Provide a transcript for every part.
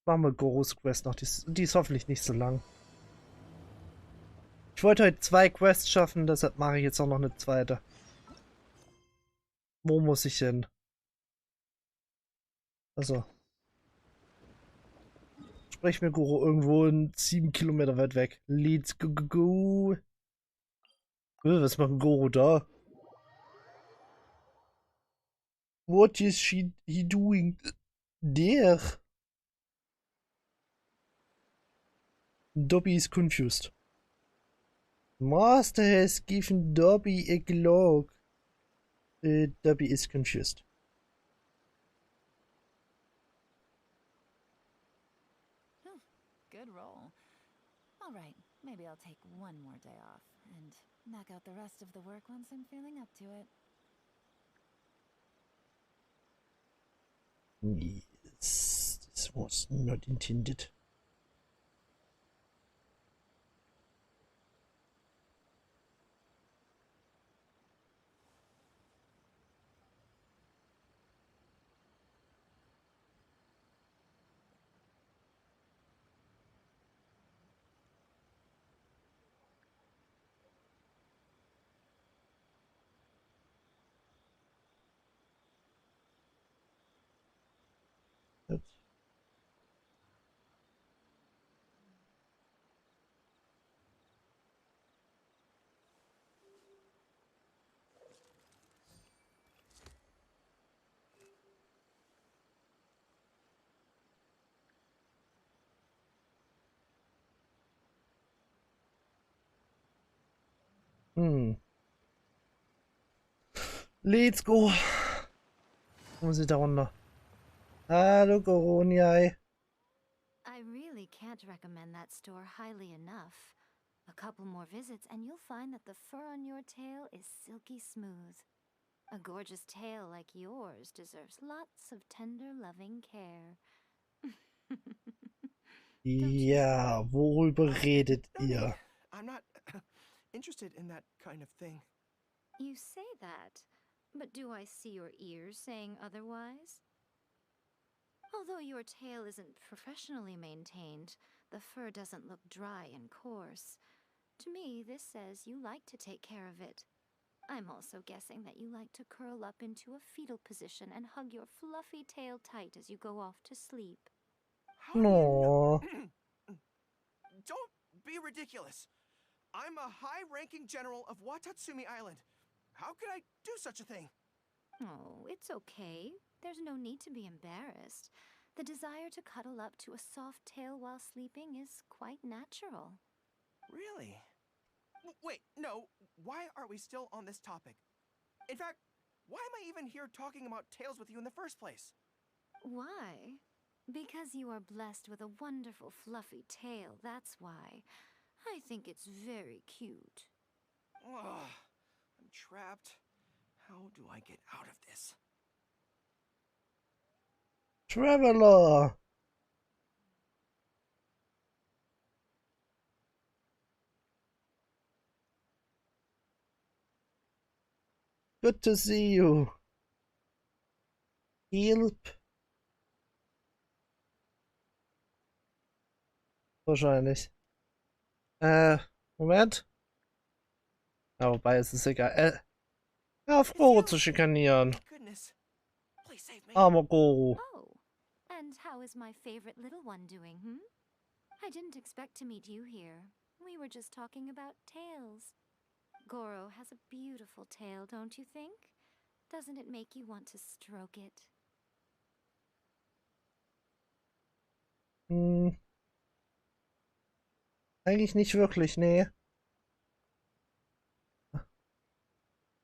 Machen wir Gorous Quest noch. Die ist hoffentlich nicht so lang. Ich wollte heute 2 Quests schaffen, deshalb mache ich jetzt auch noch eine zweite. Wo muss ich hin? Also. Sprich mir Gorou irgendwo in 7 Kilometer weit weg. Let's go, go, go. Was macht Gorou da? What is he doing there? Dobby is confused. Master has given Dobby a cloak. Dobby is confused. Good roll. All right, maybe I'll take one more day off and knock out the rest of the work once I'm feeling up to it. Yes, this was not intended. Let's go. Wo sind da runter? Hallo, Goroniai. I really can't recommend that store highly enough. A couple more visits and you'll find that the fur on your tail is silky smooth. A gorgeous tail like yours deserves lots of tender, loving care. Ja, worüber redet ihr? I'm not interested in that kind of thing. You say that, but do I see your ears saying otherwise? Although your tail isn't professionally maintained, the fur doesn't look dry and coarse. To me, this says you like to take care of it. I'm also guessing that you like to curl up into a fetal position and hug your fluffy tail tight as you go off to sleep. No. Don't be ridiculous. I'm a high-ranking general of Watatsumi Island. How could I do such a thing? Oh, it's okay. There's no need to be embarrassed. The desire to cuddle up to a soft tail while sleeping is quite natural. Really? Wait, no. Why are we still on this topic? In fact, why am I even here talking about tails with you in the first place? Why? Because you are blessed with a wonderful fluffy tail, that's why. I think it's very cute. Ugh, I'm trapped. How do I get out of this? Traveler. Good to see you. Help. Wahrscheinlich. Moment. Ja, wobei, es ist egal. Hör auf, Gorou zu schikanieren. Goodness. Please save me. Armer Gorou. Oh, and how is my favorite little one doing, I didn't expect to meet you here. We were just talking about tails. Gorou has a beautiful tail, don't you think? Doesn't it make you want to stroke it? Eigentlich nicht wirklich, nee.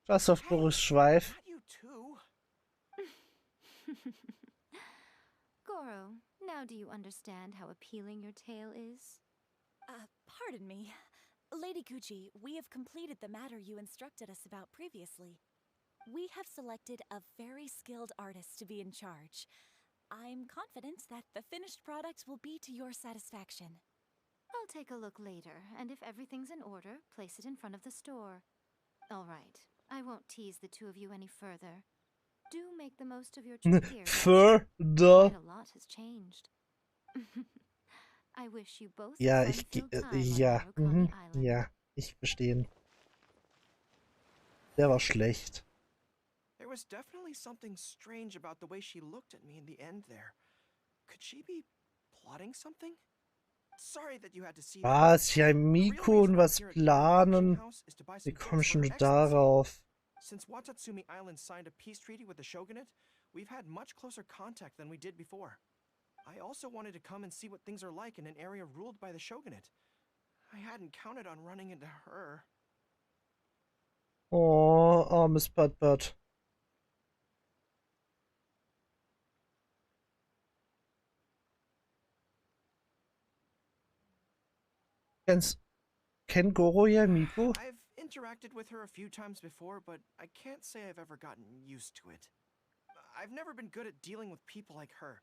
Was auf Gorous Schweif. Not you too. Gorou, now do you understand how appealing your tail is? Pardon me. Lady Gucci, we have completed the matter you instructed us about previously. We have selected a very skilled artist to be in charge. I'm confident that the finished product will be to your satisfaction. I'll take a look later, and if everything's in order, place it in front of the store. All right, I won't tease the two of you any further. Do make the most of your trip here. Further. Quite a lot has changed. I wish you both a Ja, fun-filled time on ja, Narukami Island. ja, ich verstehe. Der war schlecht. There was definitely something strange about the way she looked at me in the end there. Could she be plotting something? Sorry that you had to see that. Was? Ja, The real Miko und reason I'm was here at the Publishing planen? House is to buy Wie some kommst books for du Her nur Excellency. darauf? Since Watatsumi Island signed a peace treaty with the shogunate, we've had much closer contact than we did before. I also wanted to come and see what things are like in an area ruled by the shogunate. I hadn't counted on running into her. Oh, armes Pat. Kennt Gorou ja Miko? I've interacted with her a few times before, but I can't say I've ever gotten used to it. I've never been good at dealing with people like her.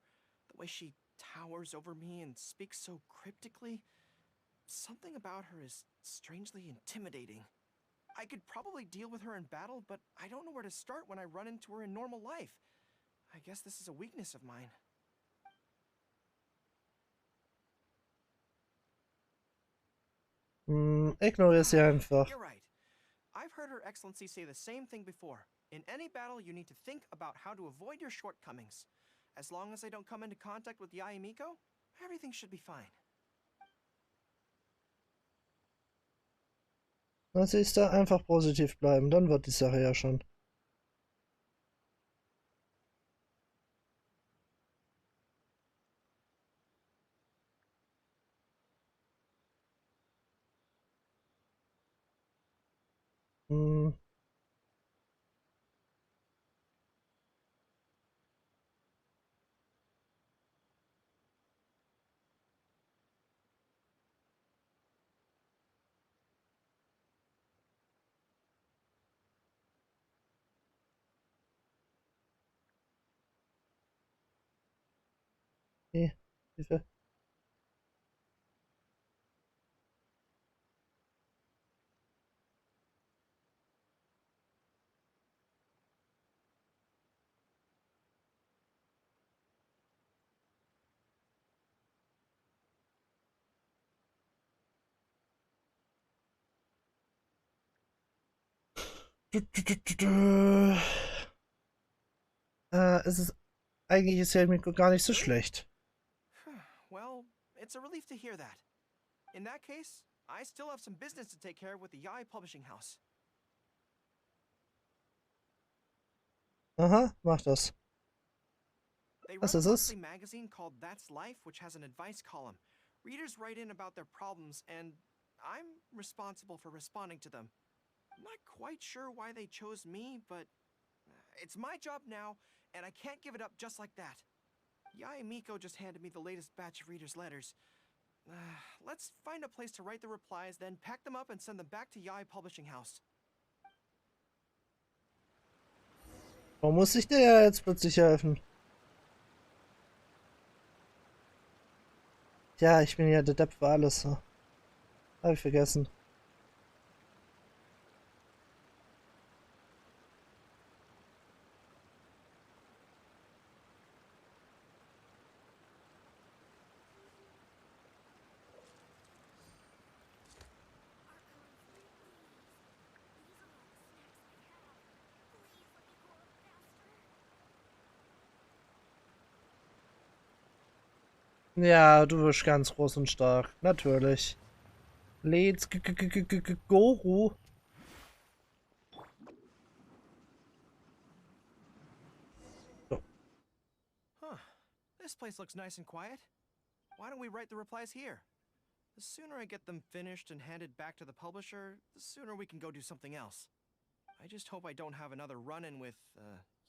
The way she towers over me and speaks so cryptically. Something about her is strangely intimidating. I could probably deal with her in battle, but I don't know where to start when I run into her in normal life. I guess this is a weakness of mine. Ignoriere sie einfach. You're right. I've heard Her Excellency say the same thing before. In any battle, you need to think about how to avoid your shortcomings. As long as I don't come into contact with Yae Miko, everything should be fine. Na, siehst du, einfach positiv bleiben, dann wird die Sache ja schon. Hm. Okay, Hilfe. Es ist eigentlich ist ja Miko gar nicht so schlecht. Well, it's a relief to hear that. In that case, I still have some business to take care of with the Yae Publishing House. Aha, mach das. They Was run a ist es? monthly magazine called That's Life, which has an advice column. Readers write in about their problems, and I'm responsible for responding to them. I'm not quite sure why they chose me, but it's my job now, and I can't give it up just like that. Yae Miko just handed me the latest batch of readers' letters. Let's find a place to write the replies, then pack them up and send them back to Yae Publishing House. Warum muss ich dir ja jetzt plötzlich helfen? Ja, ich bin ja der Depp für alles. So. Hab ich vergessen. Ja, du wirst ganz groß und stark. Natürlich. Let's Gorou. So. Huh. This place looks nice and quiet. Why don't we write the replies here? The sooner I get them finished and handed back to the publisher, the sooner we can go do something else. I just hope I don't have another run-in with,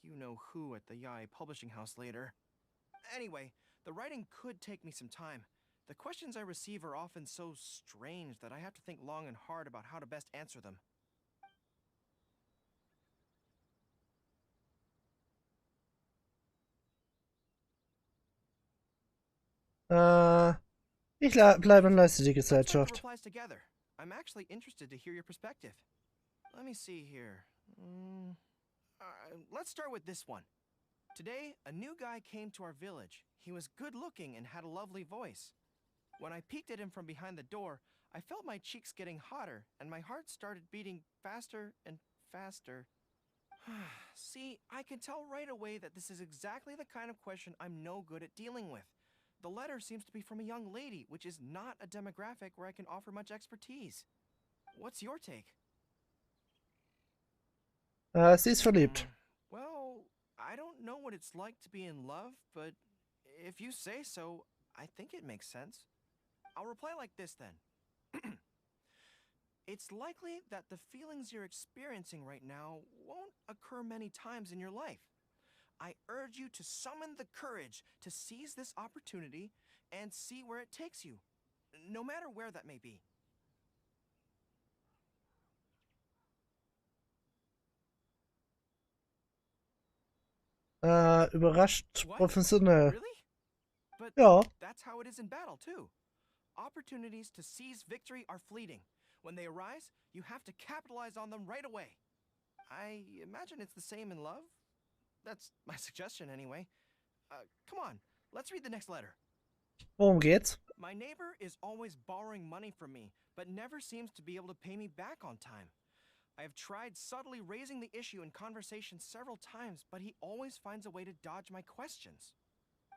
you-know-who at the Yae Publishing House later. Anyway, the writing could take me some time. The questions I receive are often so strange that I have to think long and hard about how to best answer them. Ich bleibe und leiste die Let's write the Gesellschaft. replies together. I'm actually interested to hear your perspective. Let me see here. Let's start with this one. Today, a new guy came to our village. He was good looking and had a lovely voice. When I peeked at him from behind the door, I felt my cheeks getting hotter and my heart started beating faster and faster. See, I can tell right away that this is exactly the kind of question I'm no good at dealing with. The letter seems to be from a young lady, which is not a demographic where I can offer much expertise. What's your take? Sie ist verliebt. Well, I don't know what it's like to be in love, but if you say so, I think it makes sense. I'll reply like this then. It's likely that the feelings you're experiencing right now won't occur many times in your life. I urge you to summon the courage to seize this opportunity and see where it takes you, no matter where that may be. Überrascht What? professionell. Really? But Ja. that's how it is in battle, too. Opportunities to seize victory are fleeting. When they arise, you have to capitalize on them right away. I imagine it's the same in love. That's my suggestion, anyway. Come on, let's read the next letter. Worum geht's? My neighbor is always borrowing money from me, but never seems to be able to pay me back on time. I have tried subtly raising the issue in conversation several times, but he always finds a way to dodge my questions.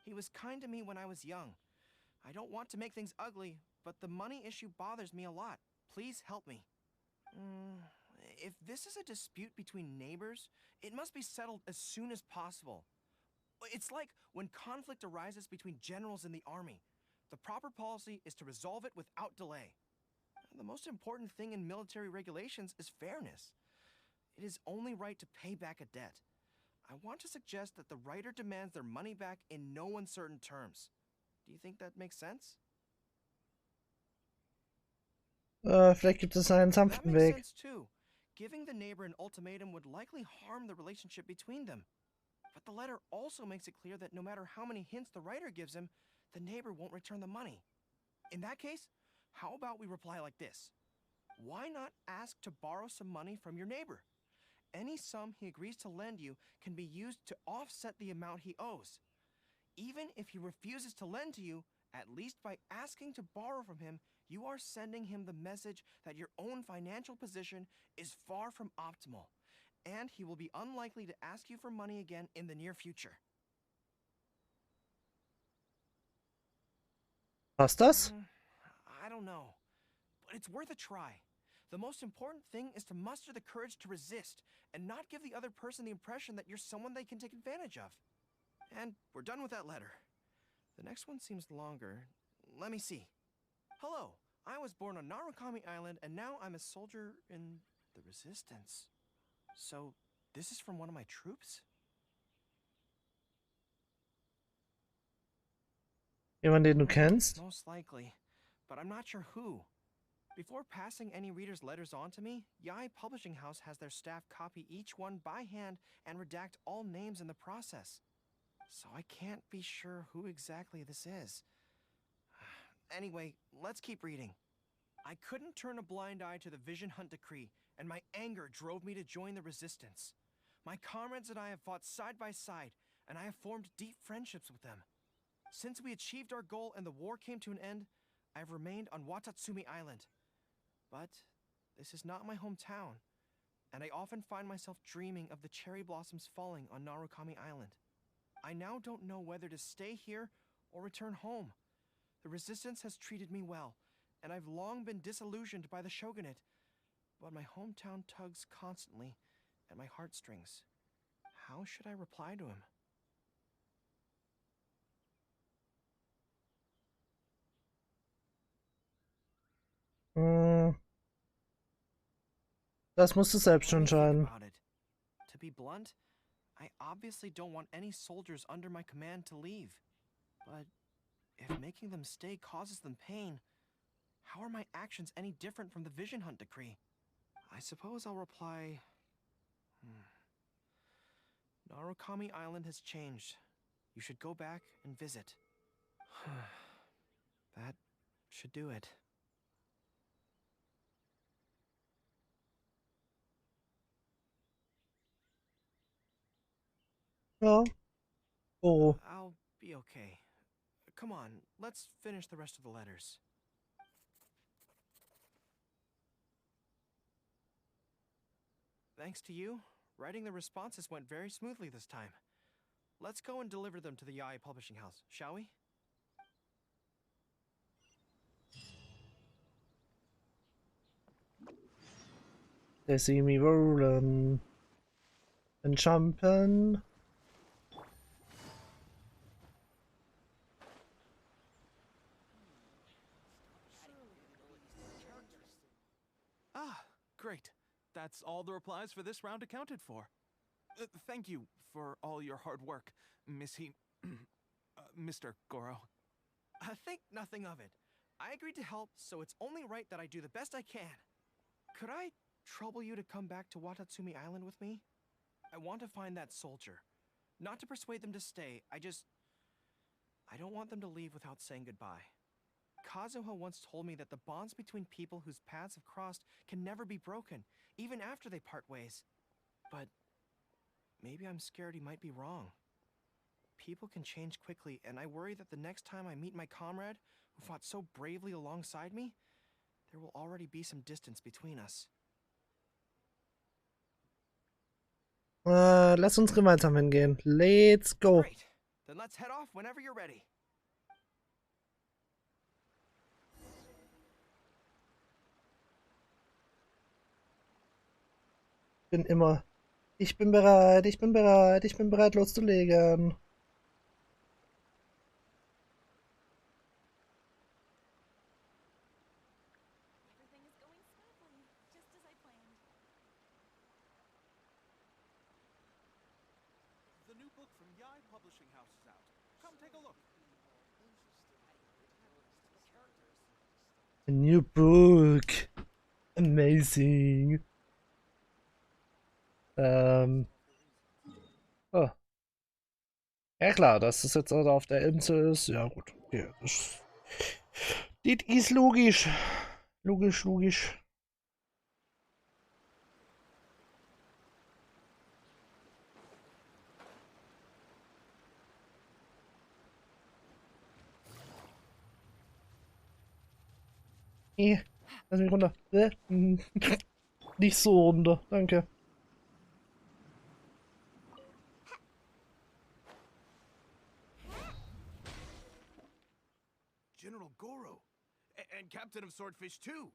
He was kind to me when I was young. I don't want to make things ugly, but the money issue bothers me a lot. Please help me. If this is a dispute between neighbors, it must be settled as soon as possible. It's like when conflict arises between generals in the army. The proper policy is to resolve it without delay. The most important thing in military regulations is fairness. It is only right to pay back a debt. I want to suggest that the writer demands their money back in no uncertain terms. Do you think that makes sense? Vielleicht gibt es einen That sanften makes Weg. sense too. Giving the neighbor an ultimatum would likely harm the relationship between them. But the letter also makes it clear that no matter how many hints the writer gives him, the neighbor won't return the money. In that case, how about we reply like this? Why not ask to borrow some money from your neighbor? Any sum he agrees to lend you can be used to offset the amount he owes. Even if he refuses to lend to you, at least by asking to borrow from him, you are sending him the message that your own financial position is far from optimal, and he will be unlikely to ask you for money again in the near future. Passt das? I don't know, but it's worth a try. The most important thing is to muster the courage to resist and not give the other person the impression that you're someone they can take advantage of. And we're done with that letter. The next one seems longer. Let me see. Hello, I was born on Narukami Island and now I'm a soldier in the Resistance. So, this is from one of my troops? Jemand, den du kennst? Most likely, but I'm not sure who. Before passing any readers' letters on to me, Yai Publishing House has their staff copy each one by hand and redact all names in the process. So I can't be sure who exactly this is. Anyway, let's keep reading. I couldn't turn a blind eye to the Vision Hunt decree, and my anger drove me to join the resistance. My comrades and I have fought side by side, and I have formed deep friendships with them. Since we achieved our goal and the war came to an end, I have remained on Watatsumi Island. But this is not my hometown, and I often find myself dreaming of the cherry blossoms falling on Narukami Island. I now don't know whether to stay here or return home. The resistance has treated me well, and I've long been disillusioned by the shogunate, but my hometown tugs constantly at my heartstrings. How should I reply to him? Das musst du selbst Let me think entscheiden. about it. To be blunt, I obviously don't want any soldiers under my command to leave. But if making them stay causes them pain, how are my actions any different from the Vision Hunt decree? I suppose I'll reply... Narukami Island has changed. You should go back and visit. That should do it. Ja. Goro. I'll be okay. Come on, let's finish the rest of the letters. Thanks to you, writing the responses went very smoothly this time. Let's go and deliver them to the Yai Publishing House, shall we? They see me rolling and jumping. Ah, great. That's all the replies for this round accounted for. Thank you for all your hard work, Mr. Gorou. Think nothing of it. I agreed to help, so it's only right that I do the best I can. Could I trouble you to come back to Watatsumi Island with me? I want to find that soldier. Not to persuade them to stay, I don't want them to leave without saying goodbye. Kazuha once told me that the bonds between people whose paths have crossed can never be broken, even after they part ways. But maybe I'm scared he might be wrong. People can change quickly, and I worry that the next time I meet my comrade, who fought so bravely alongside me, there will already be some distance between us. Lass uns gemeinsam hingehen. Let's go. Great. Then let's head off whenever you're ready. Ich bin bereit loszulegen. Everything is going smoothly, just as I planned. The new book from Yai Publishing House is out. Come take a look. A new book. Amazing. Oh. Ja klar, dass das jetzt auf der Insel ist. Ja gut. Okay. Das ist logisch. Logisch. Lass mich runter. Nicht so runter. Danke. General Gorou, and Captain of Swordfish too.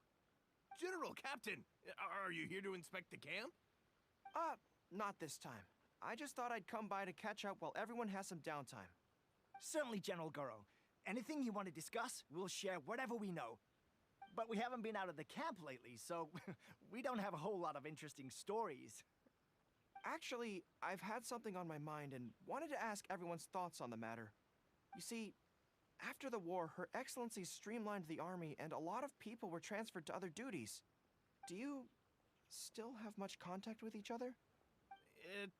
General Captain, are you here to inspect the camp? Not this time. I just thought I'd come by to catch up while everyone has some downtime. Certainly, General Gorou. Anything you want to discuss, we'll share whatever we know. But we haven't been out of the camp lately, so we don't have a whole lot of interesting stories. Actually, I've had something on my mind and wanted to ask everyone's thoughts on the matter. You see, after the war, Her Excellency streamlined the army and a lot of people were transferred to other duties. Do you still have much contact with each other?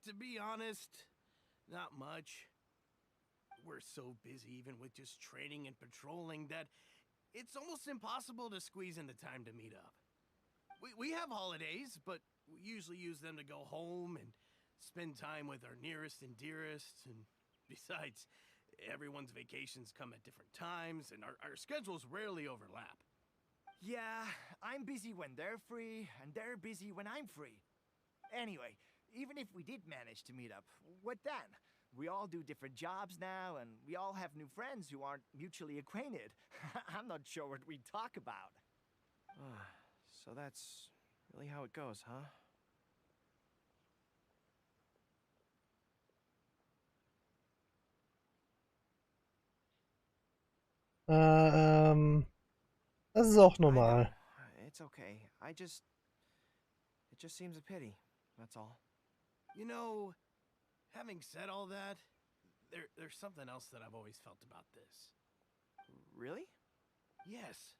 To be honest, not much. We're so busy even with just training and patrolling that it's almost impossible to squeeze in the time to meet up. We have holidays, but we usually use them to go home and spend time with our nearest and dearest. And besides, everyone's vacations come at different times, and our schedules rarely overlap. Yeah, I'm busy when they're free, and they're busy when I'm free. Anyway, even if we did manage to meet up, what then? We all do different jobs now, and we all have new friends who aren't mutually acquainted. I'm not sure what we'd talk about. So that's really how it goes, huh? Das ist auch normal. It's okay. It just seems a pity, that's all. You know, having said all that, there's something else that I've always felt about this. Really? Yes.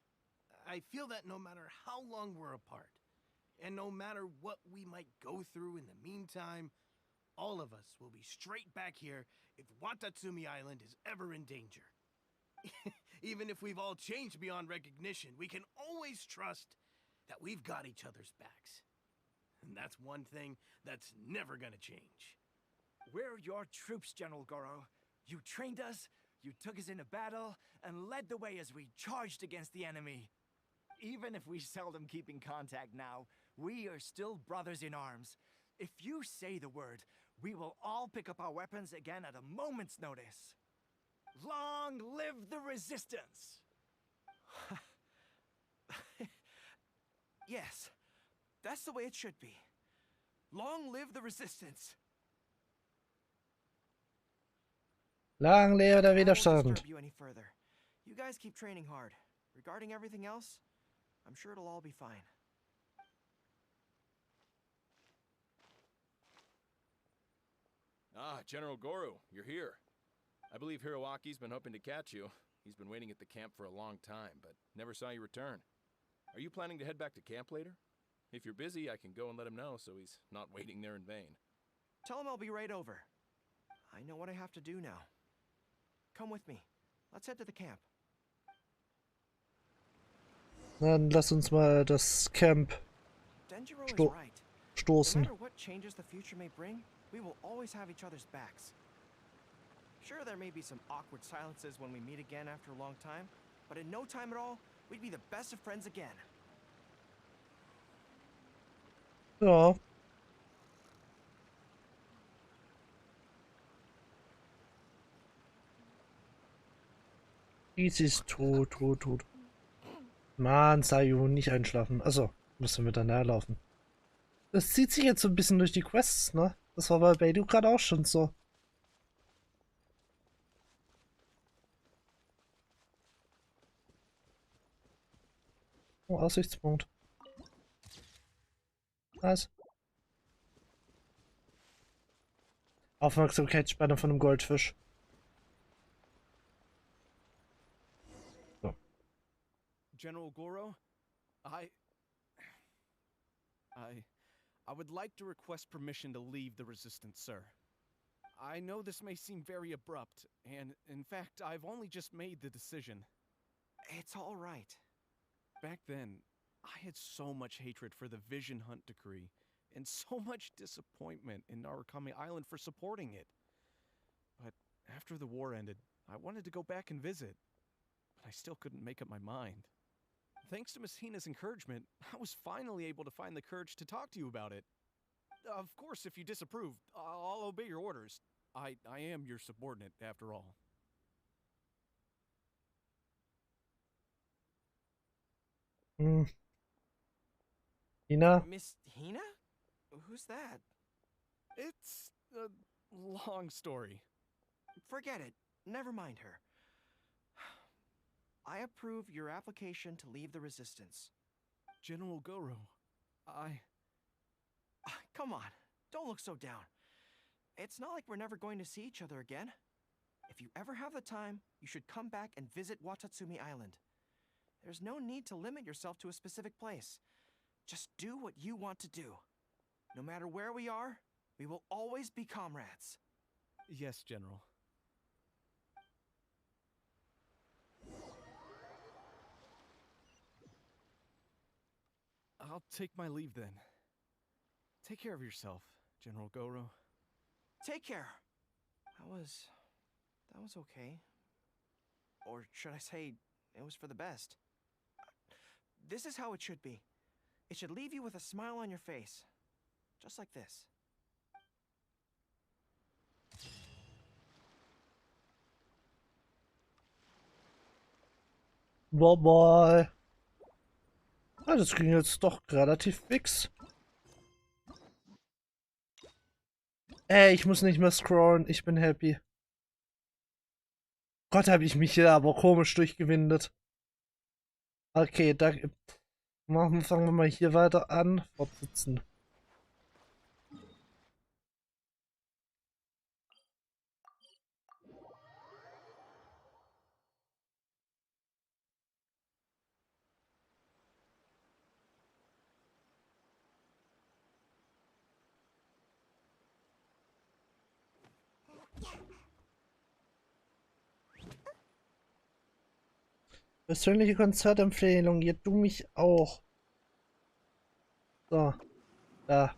I feel that no matter how long we're apart, and no matter what we might go through in the meantime, all of us will be straight back here if Watatsumi Island is ever in danger. Even if we've all changed beyond recognition, we can always trust that we've got each other's backs. And that's one thing that's never gonna change. We're your troops, General Gorou. You trained us, you took us into battle, and led the way as we charged against the enemy. Even if we seldom keep in contact now, we are still brothers in arms. If you say the word, we will all pick up our weapons again at a moment's notice. Long live the resistance! Yes, that's the way it should be. Long live the resistance! Lang lebe der I won't Widerstand. disturb you any further. You guys keep training hard. Regarding everything else, I'm sure it'll all be fine. Ah, General Gorou, you're here. I believe Hiroaki's been hoping to catch you. He's been waiting at the camp for a long time, but never saw you return. Are you planning to head back to camp later? If you're busy, I can go and let him know so he's not waiting there in vain. Tell him I'll be right over. I know what I have to do now. Come with me. Let's head to the camp. Dann lass uns mal das Camp Denjiro is Sto- right. No stoßen. matter what changes the future may bring, we will always have each other's backs. Sure, there may be some awkward silences when we meet again after a long time, but in no time at all, we'd be the best of friends again. Ja. Dies ist tot. Mann, Sayu, nicht einschlafen. Achso, müssen wir dann herlaufen. Das zieht sich jetzt so ein bisschen durch die Quests, ne? Das war bei Beidou gerade auch schon so. Oh, Aussichtspunkt. Was? Aufmerksamkeitsspanne von einem Goldfisch. So. General Gorou, I would like to request permission to leave the Resistance, sir. I know this may seem very abrupt, and in fact, I've only just made the decision. It's all right. Back then, I had so much hatred for the Vision Hunt decree, and so much disappointment in Narukami Island for supporting it. But after the war ended, I wanted to go back and visit, but I still couldn't make up my mind. Thanks to Miss Hina's encouragement, I was finally able to find the courage to talk to you about it. Of course, if you disapprove, I'll obey your orders. I am your subordinate, after all. Hina? Miss Hina? Who's that? It's a long story. Forget it. Never mind her. I approve your application to leave the Resistance. General Gorou, Come on, don't look so down. It's not like we're never going to see each other again. If you ever have the time, you should come back and visit Watatsumi Island. There's no need to limit yourself to a specific place. Just do what you want to do. No matter where we are, we will always be comrades. Yes, General. I'll take my leave then. Take care of yourself, General Gorou. Take care. That was okay. Or should I say, it was for the best. This is how it should be. It should leave you with a smile on your face. Just like this. Vorbei. Ah, das ging jetzt doch relativ fix. Ey, ich muss nicht mehr scrollen. Ich bin happy. Gott, habe ich mich hier aber komisch durchgewindet. Okay, da fangen wir mal hier weiter an. Fortsetzen. Persönliche Konzertempfehlung, ihr du mich auch. So, da.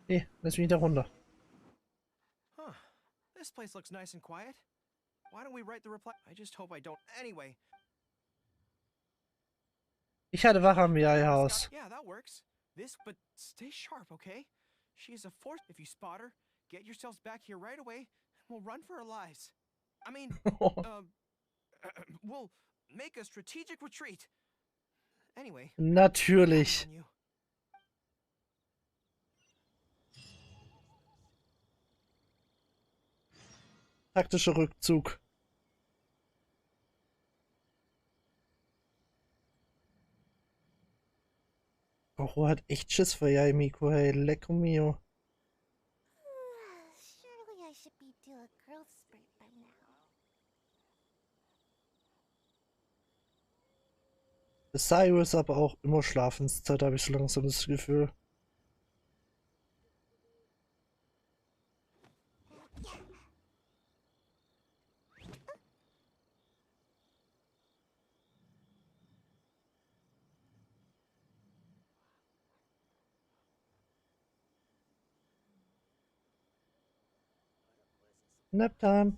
Nee, lass mich da runter. This place looks nice and quiet. Why don't we write the reply? I just hope I don't. Anyway. Ich hatte Wache am Haus. Yeah, that works. But stay sharp, okay? She is a force. If you spot her, get yourselves back here right away, and we'll run for our lives. I mean, we'll make a strategic retreat. Anyway. Natürlich. Taktischer Rückzug. Gorou hat echt Schiss vor Yaimiko, hey, lecco mio. Surely I should be due a growth spurt by now. Sayu ist aber auch immer Schlafenszeit, habe ich so langsam das Gefühl. Nap time.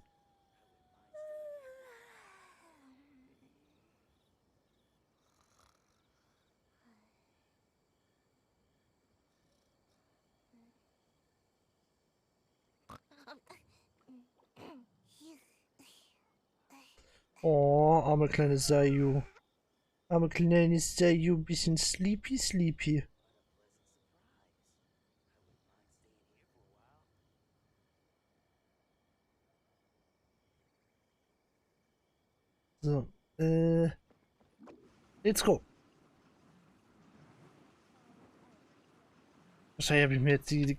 Oh, arme kleine Sayu. Arme kleine Sayu, bisschen sleepy. So, let's go. Wahrscheinlich habe ich mir jetzt die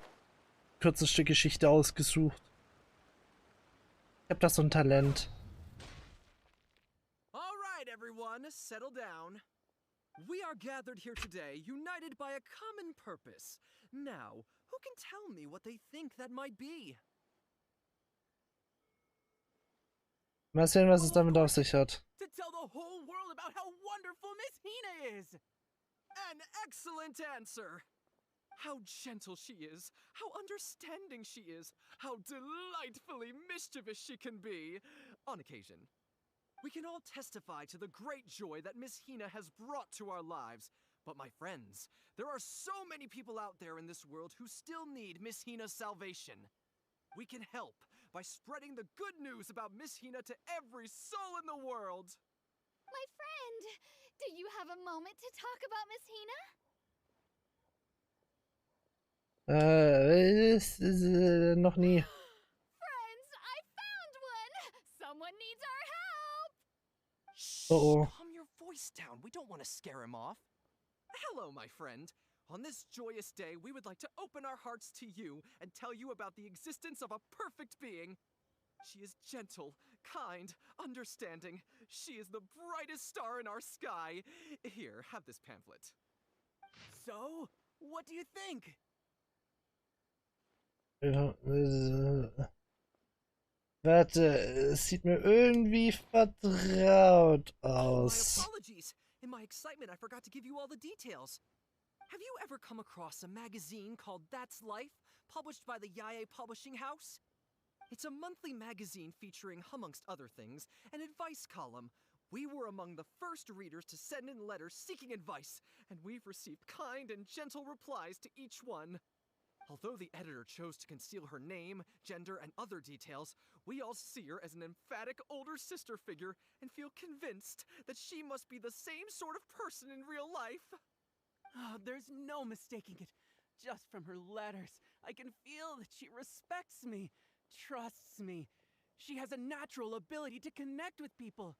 kürzeste Geschichte ausgesucht. Ich habe da so ein Talent. All right, everyone, settle down. We are gathered here today, united by a common purpose. Now, who can tell me what they think that might be? Mal sehen, was es damit auf sich hat. To tell the whole world about how wonderful Miss Hina is! An excellent answer! How gentle she is, how understanding she is, how delightfully mischievous she can be, on occasion. We can all testify to the great joy that Miss Hina has brought to our lives. But my friends, there are so many people out there in this world who still need Miss Hina's salvation. We can help by spreading the good news about Miss Hina to every soul in the world. My friend, do you have a moment to talk about Miss Hina? Noch nie. Friends, I found one! Someone needs our help! Shh, Uh-oh. calm your voice down. We don't want to scare him off. Hello, my friend. On this joyous day, we would like to open our hearts to you and tell you about the existence of a perfect being. She is gentle, kind, understanding. She is the brightest star in our sky. Here, have this pamphlet. So, what do you think? Ja, warte, es sieht mir irgendwie vertraut Oh, my aus. apologies. In my excitement, I forgot to give you all the details. Have you ever come across a magazine called That's Life, published by the Yae Publishing House? It's a monthly magazine featuring, amongst other things, an advice column. We were among the first readers to send in letters seeking advice, and we've received kind and gentle replies to each one. Although the editor chose to conceal her name, gender, and other details, we all see her as an emphatic older sister figure and feel convinced that she must be the same sort of person in real life. There's no mistaking it. Just from her letters, I can feel that she respects me, trusts me. She has a natural ability to connect with people.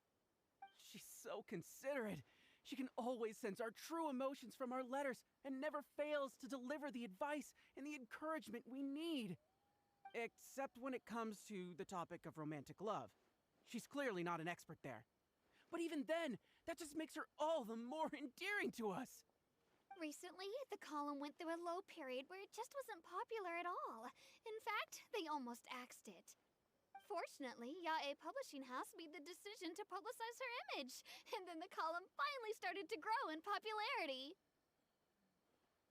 She's so considerate. She can always sense our true emotions from our letters and never fails to deliver the advice and the encouragement we need. Except when it comes to the topic of romantic love. She's clearly not an expert there. But even then, that just makes her all the more endearing to us. Recently, the column went through a low period where it just wasn't popular at all. In fact, they almost axed it. Fortunately, Yae Publishing House made the decision to publicize her image, and then the column finally started to grow in popularity.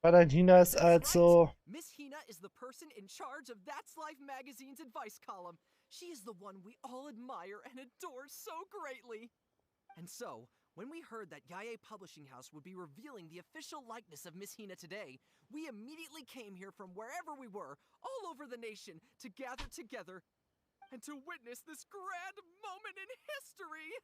Hina ist That's also... right. Miss Hina is the person in charge of That's Life magazine's advice column. She is the one we all admire and adore so greatly. And so, when we heard that Yae Publishing House would be revealing the official likeness of Miss Hina today, we immediately came here from wherever we were, all over the nation, to gather together and to witness this grand moment in history.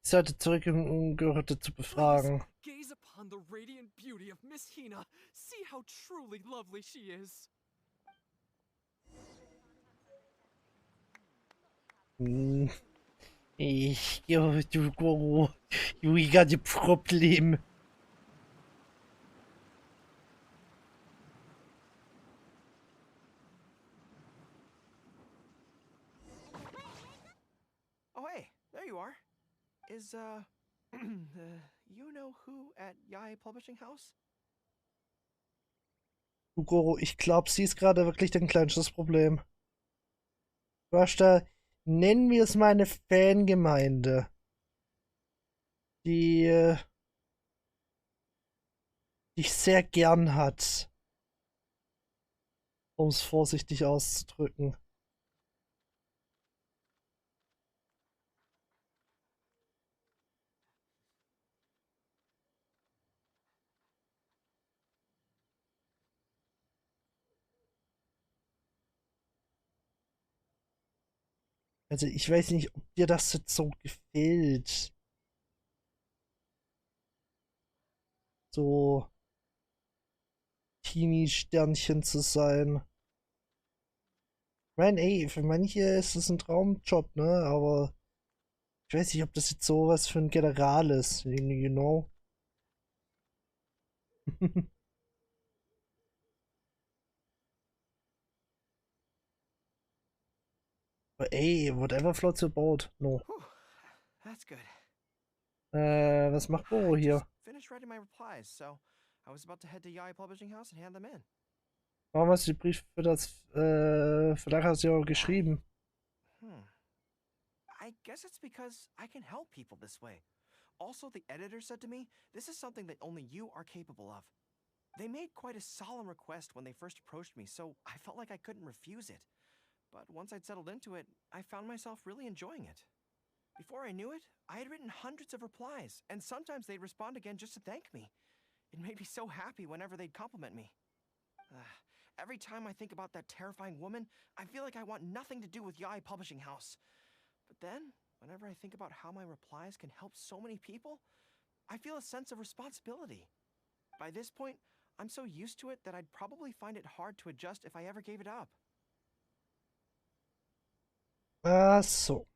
Ich sollte zurück, um Gehörte zu befragen. Gaze upon the radiant beauty of Miss Hina. See how truly lovely she is. Du Gorou, you got a problem. Oh, hey, there you are. Is, you know who at Yae Publishing House? Du Gorou, ich glaube, sie ist gerade wirklich dein kleinstes Problem. Du hast da, nennen wir es mal eine Fangemeinde, die dich sehr gern hat, um es vorsichtig auszudrücken. Also ich weiß nicht, ob dir das jetzt so gefällt. So Teenie-Sternchen zu sein. Ich meine, ey, für manche ist es ein Traumjob, ne? Aber ich weiß nicht, ob das jetzt sowas für ein General ist, you know? Aber ey, whatever floats your boat. No. Whew, that's good. Was macht Gorou I hier? just finished writing my replies, so I was about to head to Yae Publishing House and hand them in. Warum hast du die Brief für das Verlag hast du ja auch geschrieben? I guess it's because I can help people this way. Also, the editor said to me, this is something that only you are capable of. They made quite a solemn request when they first approached me, so I felt like I couldn't refuse it. But once I'd settled into it, I found myself really enjoying it. Before I knew it, I had written hundreds of replies, and sometimes they'd respond again just to thank me. It made me so happy whenever they'd compliment me. Every time I think about that terrifying woman, I feel like I want nothing to do with Yae Publishing House. But then, whenever I think about how my replies can help so many people, I feel a sense of responsibility. By this point, I'm so used to it that I'd probably find it hard to adjust if I ever gave it up. Ach so.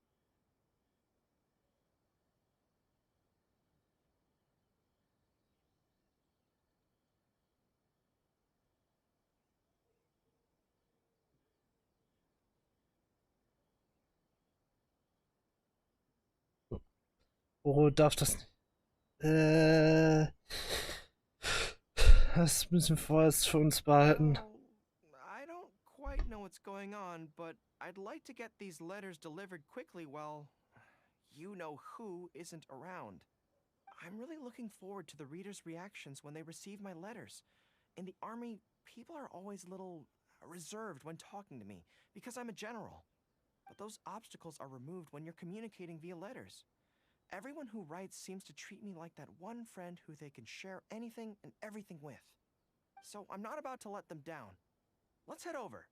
Gorou darf das nicht. Das müssen wir vorerst für uns behalten. Well, I don't quite know what's going on, but I'd like to get these letters delivered quickly while you-know-who isn't around. I'm really looking forward to the readers' reactions when they receive my letters. In the army, people are always a little reserved when talking to me because I'm a general. But those obstacles are removed when you're communicating via letters. Everyone who writes seems to treat me like that one friend who they can share anything and everything with. So I'm not about to let them down. Let's head over.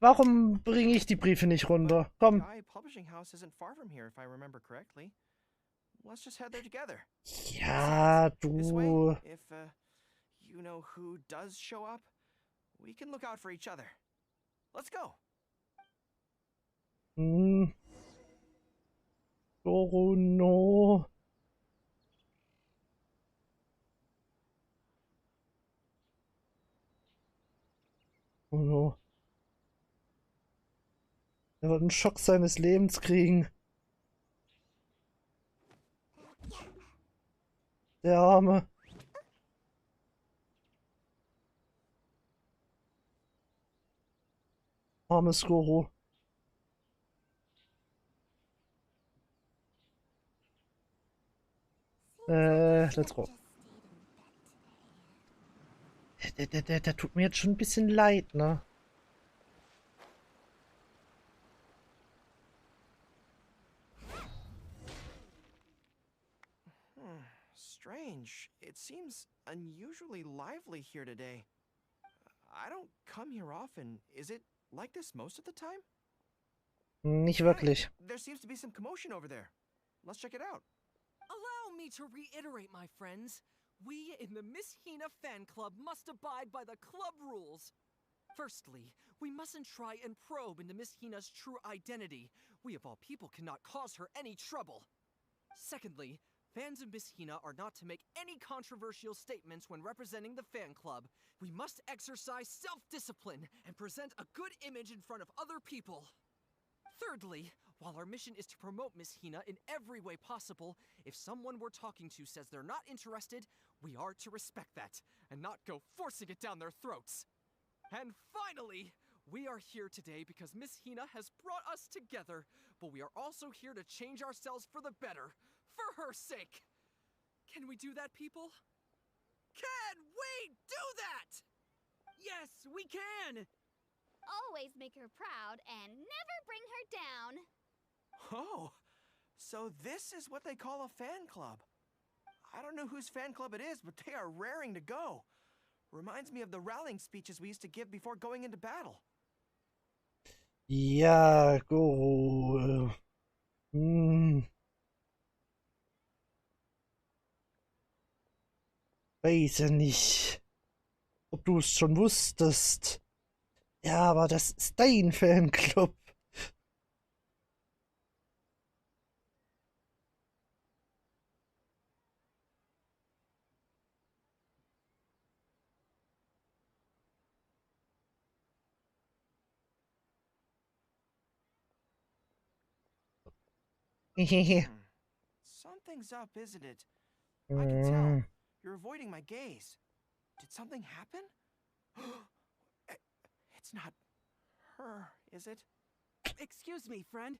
Warum bringe ich die Briefe nicht runter? Komm. Yae Publishing House isn't far from here if I remember correctly. Let's just head there together. Ja, This way, du. if you-know-who does show up, we can look out for each other. Let's go. Gorou, no. Oh no. Er wird einen Schock seines Lebens kriegen. Der Arme. Armes Gorou. Let's go. Der tut mir jetzt schon ein bisschen leid, ne? Strange. It seems unusually lively here today. I don't come here often. Is it like this most of the time? Nicht Hey, wirklich. there seems to be some commotion over there. Let's check it out. Allow me to reiterate, my friends. We in the Miss Hina fan club must abide by the club rules. Firstly, we mustn't try and probe into Miss Hina's true identity. We of all people cannot cause her any trouble. Secondly, fans of Miss Hina are not to make any controversial statements when representing the fan club. We must exercise self-discipline and present a good image in front of other people. Thirdly, while our mission is to promote Miss Hina in every way possible, if someone we're talking to says they're not interested, we are to respect that and not go forcing it down their throats. And finally, we are here today because Miss Hina has brought us together, but we are also here to change ourselves for the better, for her sake. Can we do that, people? Can we do that? Yes, we can! Always make her proud and never bring her down. Oh, so this is what they call a fan club. I don't know whose fan club it is, but they are raring to go. Reminds me of the rallying speeches we used to give before going into battle. Ja, Gorou. Weiß ja nicht, ob du es schon wusstest. Ja, aber das ist dein Fanclub. Something's up, isn't it? I can tell. You're avoiding my gaze. Did something happen? It's not her, is it? Excuse me, friend.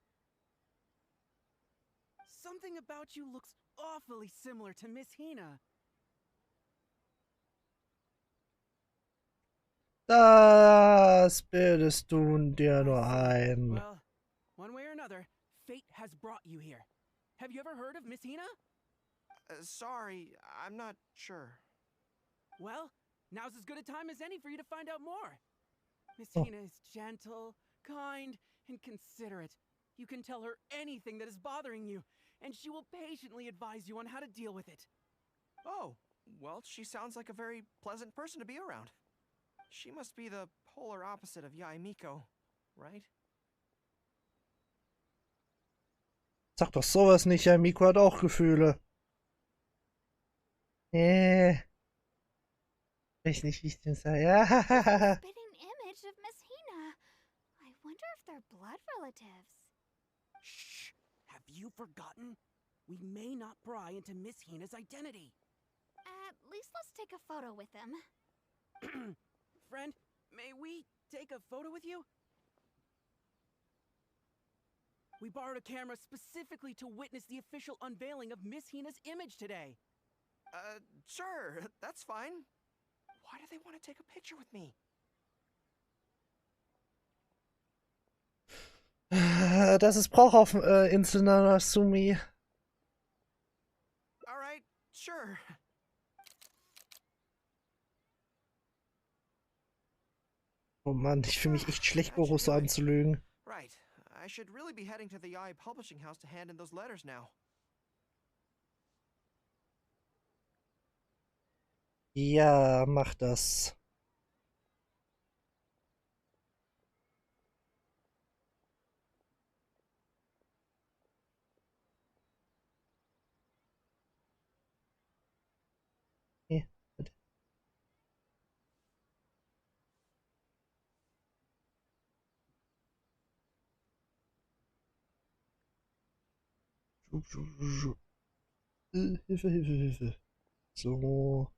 Something about you looks awfully similar to Miss Hina. Das bildest du dir nur ein. Well, one way or another, fate has brought you here. Have you ever heard of Miss Hina? Sorry, I'm not sure. Well, now's as good a time as any for you to find out more. Miss Oh. Hina is gentle, kind, and considerate. You can tell her anything that is bothering you, and she will patiently advise you on how to deal with it. Oh, well, she sounds like a very pleasant person to be around. She must be the polar opposite of Yae Miko, right? Sag doch sowas nicht, ja, Miko hat auch Gefühle. Weiß nicht, wie ich das sage. Ja. Spitting image of Miss Hina. I wonder if they're blood relatives. Shh! Have you forgotten? We may not pry into Miss Hina's identity. At least let's take a photo with them. Friend, may we take a photo with you? We borrowed a camera specifically to witness the official unveiling of Miss Hina's image today. Sure, that's fine. Why do they want to take a picture with me? Das ist Brauch auf Insel Nanasumi. Alright, sure. Oh Mann, ich fühle mich echt schlecht, Gorou so anzulügen. Right. I should really be heading to the Yae Publishing House to hand in those letters now. Ja, mach das. Hier, bitte. Hilfe, Hilfe, Hilfe. So.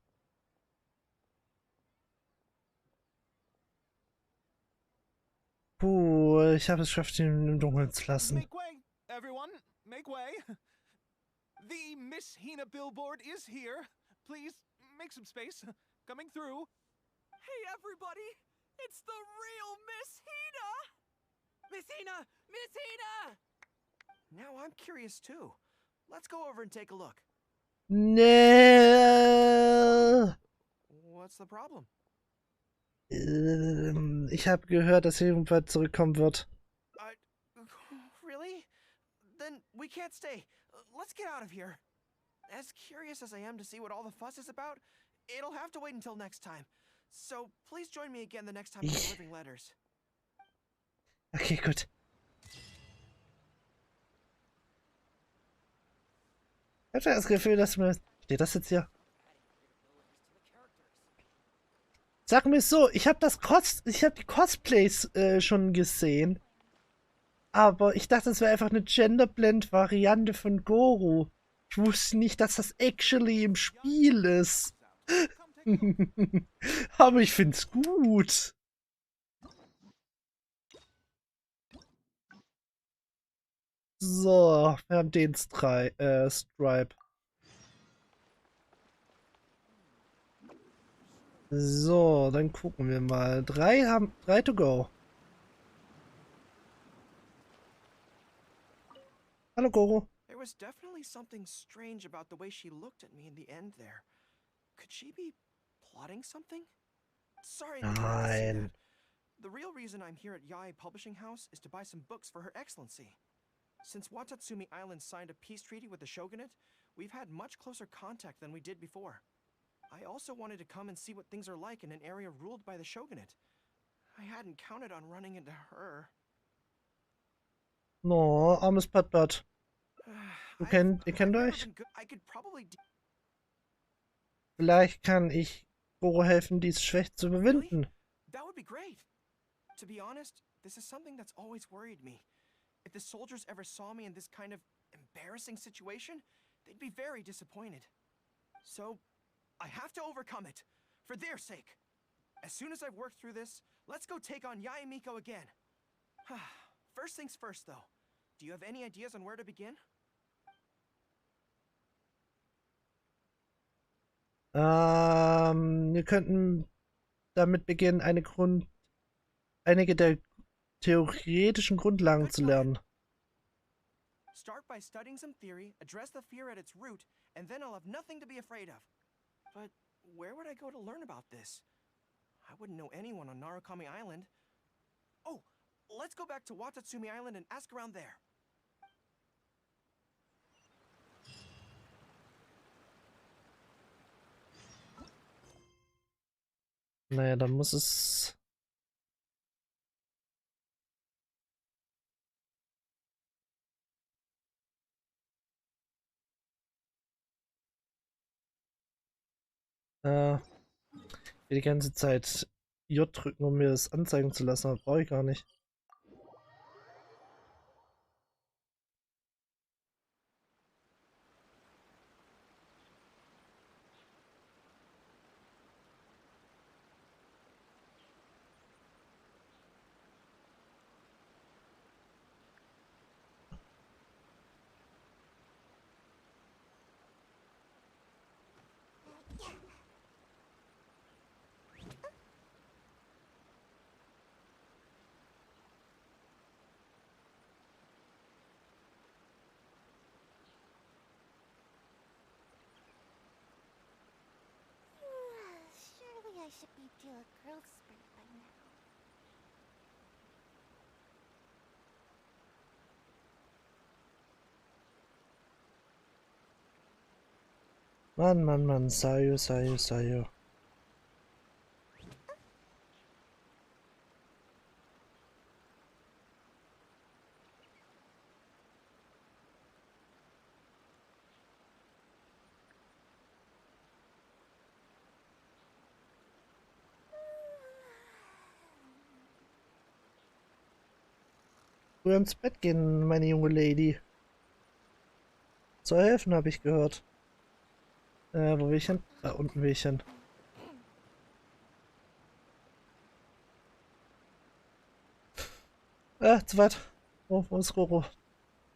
Puh, ich habe es geschafft, ihn im Dunkeln zu lassen. Make way, everyone. Make way. The Miss Hina billboard is here. Please, make some space. Coming through. Hey, everybody! It's the real Miss Hina! Miss Hina! Miss Hina! Now I'm curious too. Let's go over and take a look. Nee. What's the problem? Ich habe gehört, dass er irgendwann zurückkommen wird. Really? Then we can't stay. Let's get out of here. As curious as I am to see what all the fuss is about, it'll have to wait until next time. So please join me again the next time I'm delivering letters. Okay, gut. Ich habe das Gefühl, dass mir... Steht das jetzt hier? Sag mir so, ich habe die Cosplays schon gesehen. Aber ich dachte, das wäre einfach eine Genderblend-Variante von Gorou. Ich wusste nicht, dass das actually im Spiel ist. Aber ich find's gut. So, wir haben den Stripe. So, dann gucken wir mal. Drei to go. Hallo, Gorou. There was definitely something strange about the way she looked at me in the end there. Could she be plotting something? Sorry that you had to see Nein. that. The real reason I'm here at Yae Publishing House is to buy some books for Her Excellency. Since Watatsumi Island signed a peace treaty with the shogunate, we've had much closer contact than we did before. I also wanted to come and see what things are like in an area ruled by the shogunate. I hadn't counted on running into her. No, armes Patpat. Ihr kennt euch? I could probably Vielleicht kann ich Gorou helfen, diese Schwäche zu überwinden. That would be great. To be honest, this is something that's always worried me. If the soldiers ever saw me in this kind of embarrassing situation, they'd be very disappointed. So, I have to overcome it, for their sake. As soon as I've worked through this, let's go take on Yae Miko again. First things first, though. Do you have any ideas on where to begin? Wir könnten damit beginnen, einige der theoretischen Grundlagen zu lernen. Start by studying some theory, address the fear at its root, and then I'll have nothing to be afraid of. But where would I go to learn about this? I wouldn't know anyone on Narukami Island. Oh, let's go back to Watatsumi Island and ask around there. Naja, dann muss es... Ich will die ganze Zeit J drücken, um mir das anzeigen zu lassen, aber brauche ich gar nicht. Surely I should be due a growth spurt by now. Mann, Sayo. Früher ins Bett gehen, meine junge Lady. Zu helfen, habe ich gehört. Wo will ich hin? Da unten will ich hin. Zu weit. Wo ist Gorou?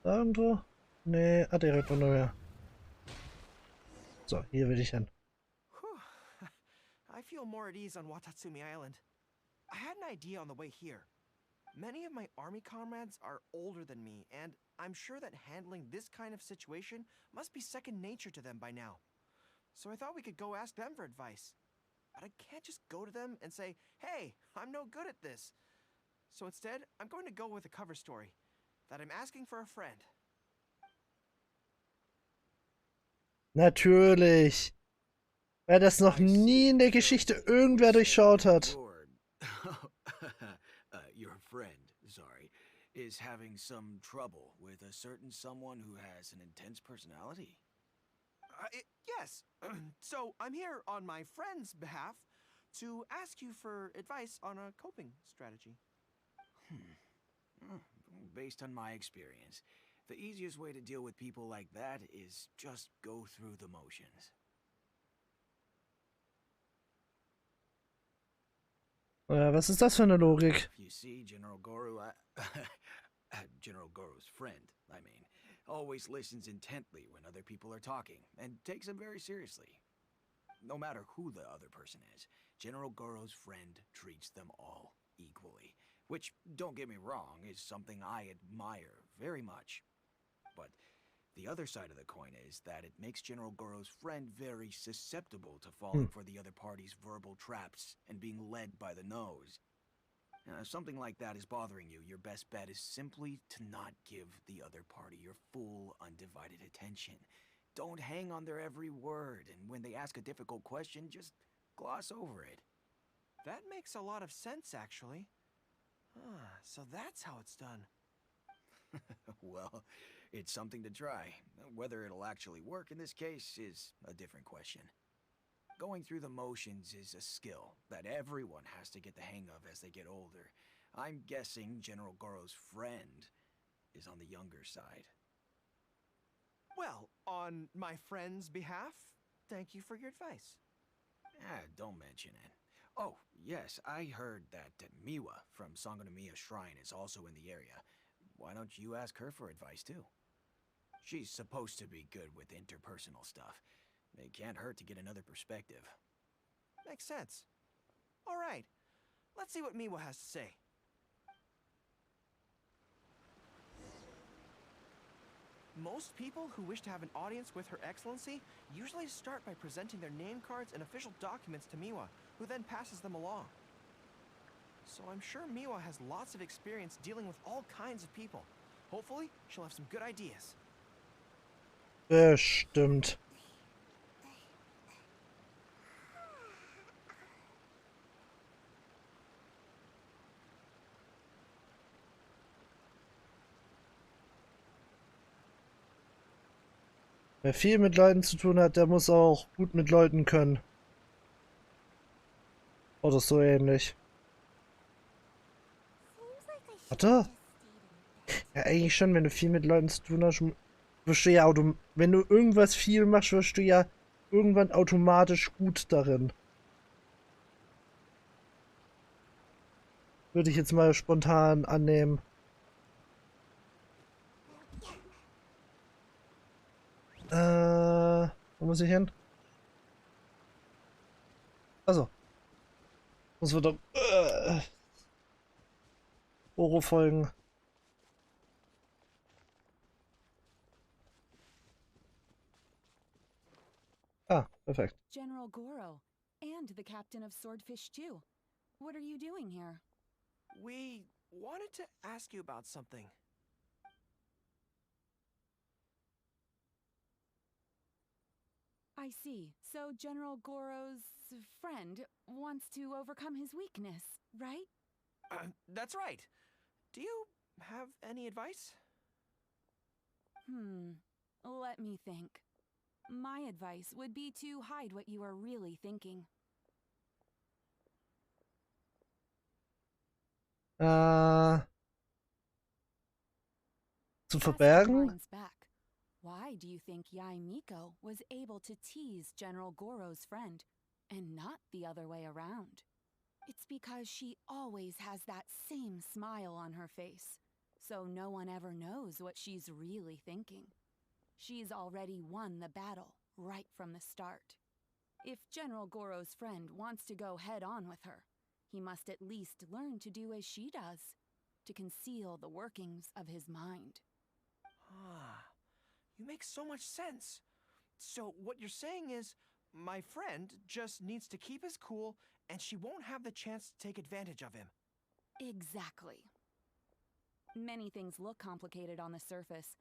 Da irgendwo? Nee, direkt unter mir. So, hier will ich hin. I feel more at ease on Watatsumi Island. I had an idea on the way here. Many of my army comrades are older than me, and I'm sure that handling this kind of situation must be second nature to them by now. So I thought we could go ask them for advice. But I can't just go to them and say, hey, I'm no good at this. So instead, I'm going to go with a cover story. That I'm asking for a friend. Natürlich. Weil das noch nie in der Geschichte irgendwer durchschaut hat. Your friend, sorry, is having some trouble with a certain someone who has an intense personality? Yes. So I'm here on my friend's behalf to ask you for advice on a coping strategy. Based on my experience, the easiest way to deal with people like that is just go through the motions. Was ist das für eine Logik? You see, General Gorou, General Gorou's friend, I mean, always listens intently when other people are talking, and takes them very seriously. No matter who the other person is, General Gorou's friend treats them all equally. Which, don't get me wrong, is something I admire very much. But the other side of the coin is that it makes General Gorou's friend very susceptible to falling for the other party's verbal traps and being led by the nose. If something like that is bothering you, your best bet is simply to not give the other party your full, undivided attention. Don't hang on their every word, and when they ask a difficult question, just gloss over it. That makes a lot of sense, actually. So that's how it's done. Well, it's something to try. Whether it'll actually work in this case is a different question. Going through the motions is a skill that everyone has to get the hang of as they get older. I'm guessing General Gorou's friend is on the younger side. Well, on my friend's behalf, thank you for your advice. Don't mention it. Oh, yes, I heard that Miwa from Sangonomiya Shrine is also in the area. Why don't you ask her for advice, too? She's supposed to be good with interpersonal stuff. It can't hurt to get another perspective. Makes sense. All right, let's see what Miwa has to say. Most people who wish to have an audience with Her Excellency usually start by presenting their name cards and official documents to Miwa, who then passes them along. So I'm sure Miwa has lots of experience dealing with all kinds of people. Hopefully, she'll have some good ideas. Bestimmt. Wer viel mit Leuten zu tun hat, der muss auch gut mit Leuten können. Oder so ähnlich. Warte. Ja, eigentlich schon, wenn du viel mit Leuten zu tun hast, wirst du ja wenn du irgendwas viel machst, wirst du ja irgendwann automatisch gut darin. Würde ich jetzt mal spontan annehmen. Wo muss ich hin? Also. Muss wir doch Oro folgen. Ah, perfekt. General Gorou, and the captain of Swordfish too. What are you doing here? We wanted to ask you about something. I see. So General Gorou's friend wants to overcome his weakness, right? That's right. Do you have any advice? Let me think. My advice would be to hide what you are really thinking. Zu verbergen? Back. Why do you think Yai Miko was able to tease General Gorou's friend, and not the other way around? It's because she always has that same smile on her face, so no one ever knows what she's really thinking. She's already won the battle right from the start. If General Gorou's friend wants to go head-on with her, he must at least learn to do as she does, to conceal the workings of his mind. Ah, you make so much sense. So what you're saying is, my friend just needs to keep his cool, and she won't have the chance to take advantage of him. Exactly. Many things look complicated on the surface,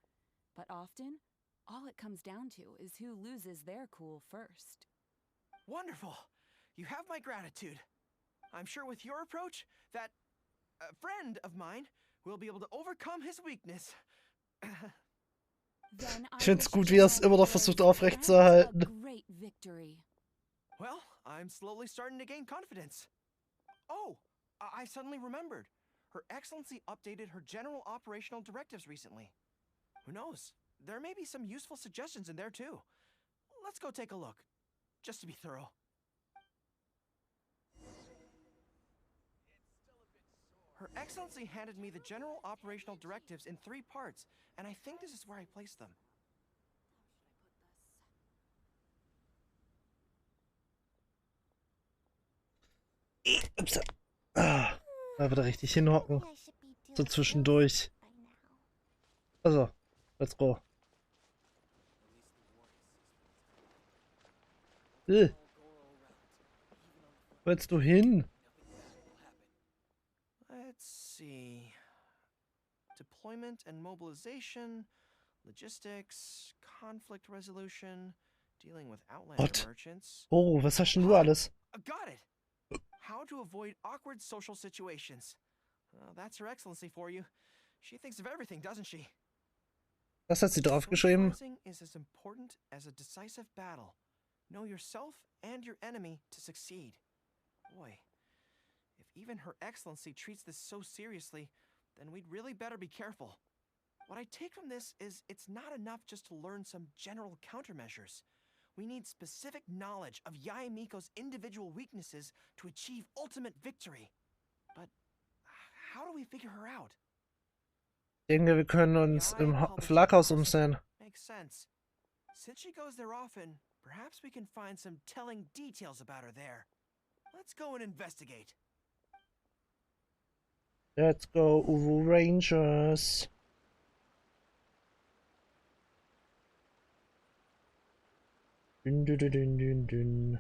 but often, all it comes down to is who loses their cool first. Wonderful! You have my gratitude. I'm sure with your approach, that friend of mine will be able to overcome his weakness. Ich find's gut, wie er es immer noch versucht aufrechtzuerhalten. Great victory. Well, I'm slowly starting to gain confidence. Oh, I suddenly remembered. Her Excellency updated her general operational directives recently. Who knows? There may be some useful suggestions in there too. Let's go take a look, just to be thorough. Her Excellency handed me the general operational directives in 3 parts, and I think this is where I placed them. Ah, mal wieder richtig hinhocken. So zwischendurch. Also, let's go. Wo willst du hin? Let's see. Deployment and mobilization, logistics, conflict resolution, dealing with outlander merchants. Oh, was hast denn du alles? Got it! How to avoid awkward social situations. Well, that's Her Excellency for you. She thinks of everything, doesn't she? Was hat sie draufgeschrieben? Socializing is as important as a decisive battle. Know yourself and your enemy to succeed. Boy, if even Her Excellency treats this so seriously, then we'd really better be careful. What I take from this is it's not enough just to learn some general countermeasures. We need specific knowledge of Yae Miko's individual weaknesses to achieve ultimate victory. But how do we figure her out? Ich denke, wir können uns im Flakhaus umsehen. Makes sense. Since she goes there often, perhaps we can find some telling details about her there. Let's go and investigate. Let's go, Uwu Rangers. Dun, dun, dun, dun, dun, dun.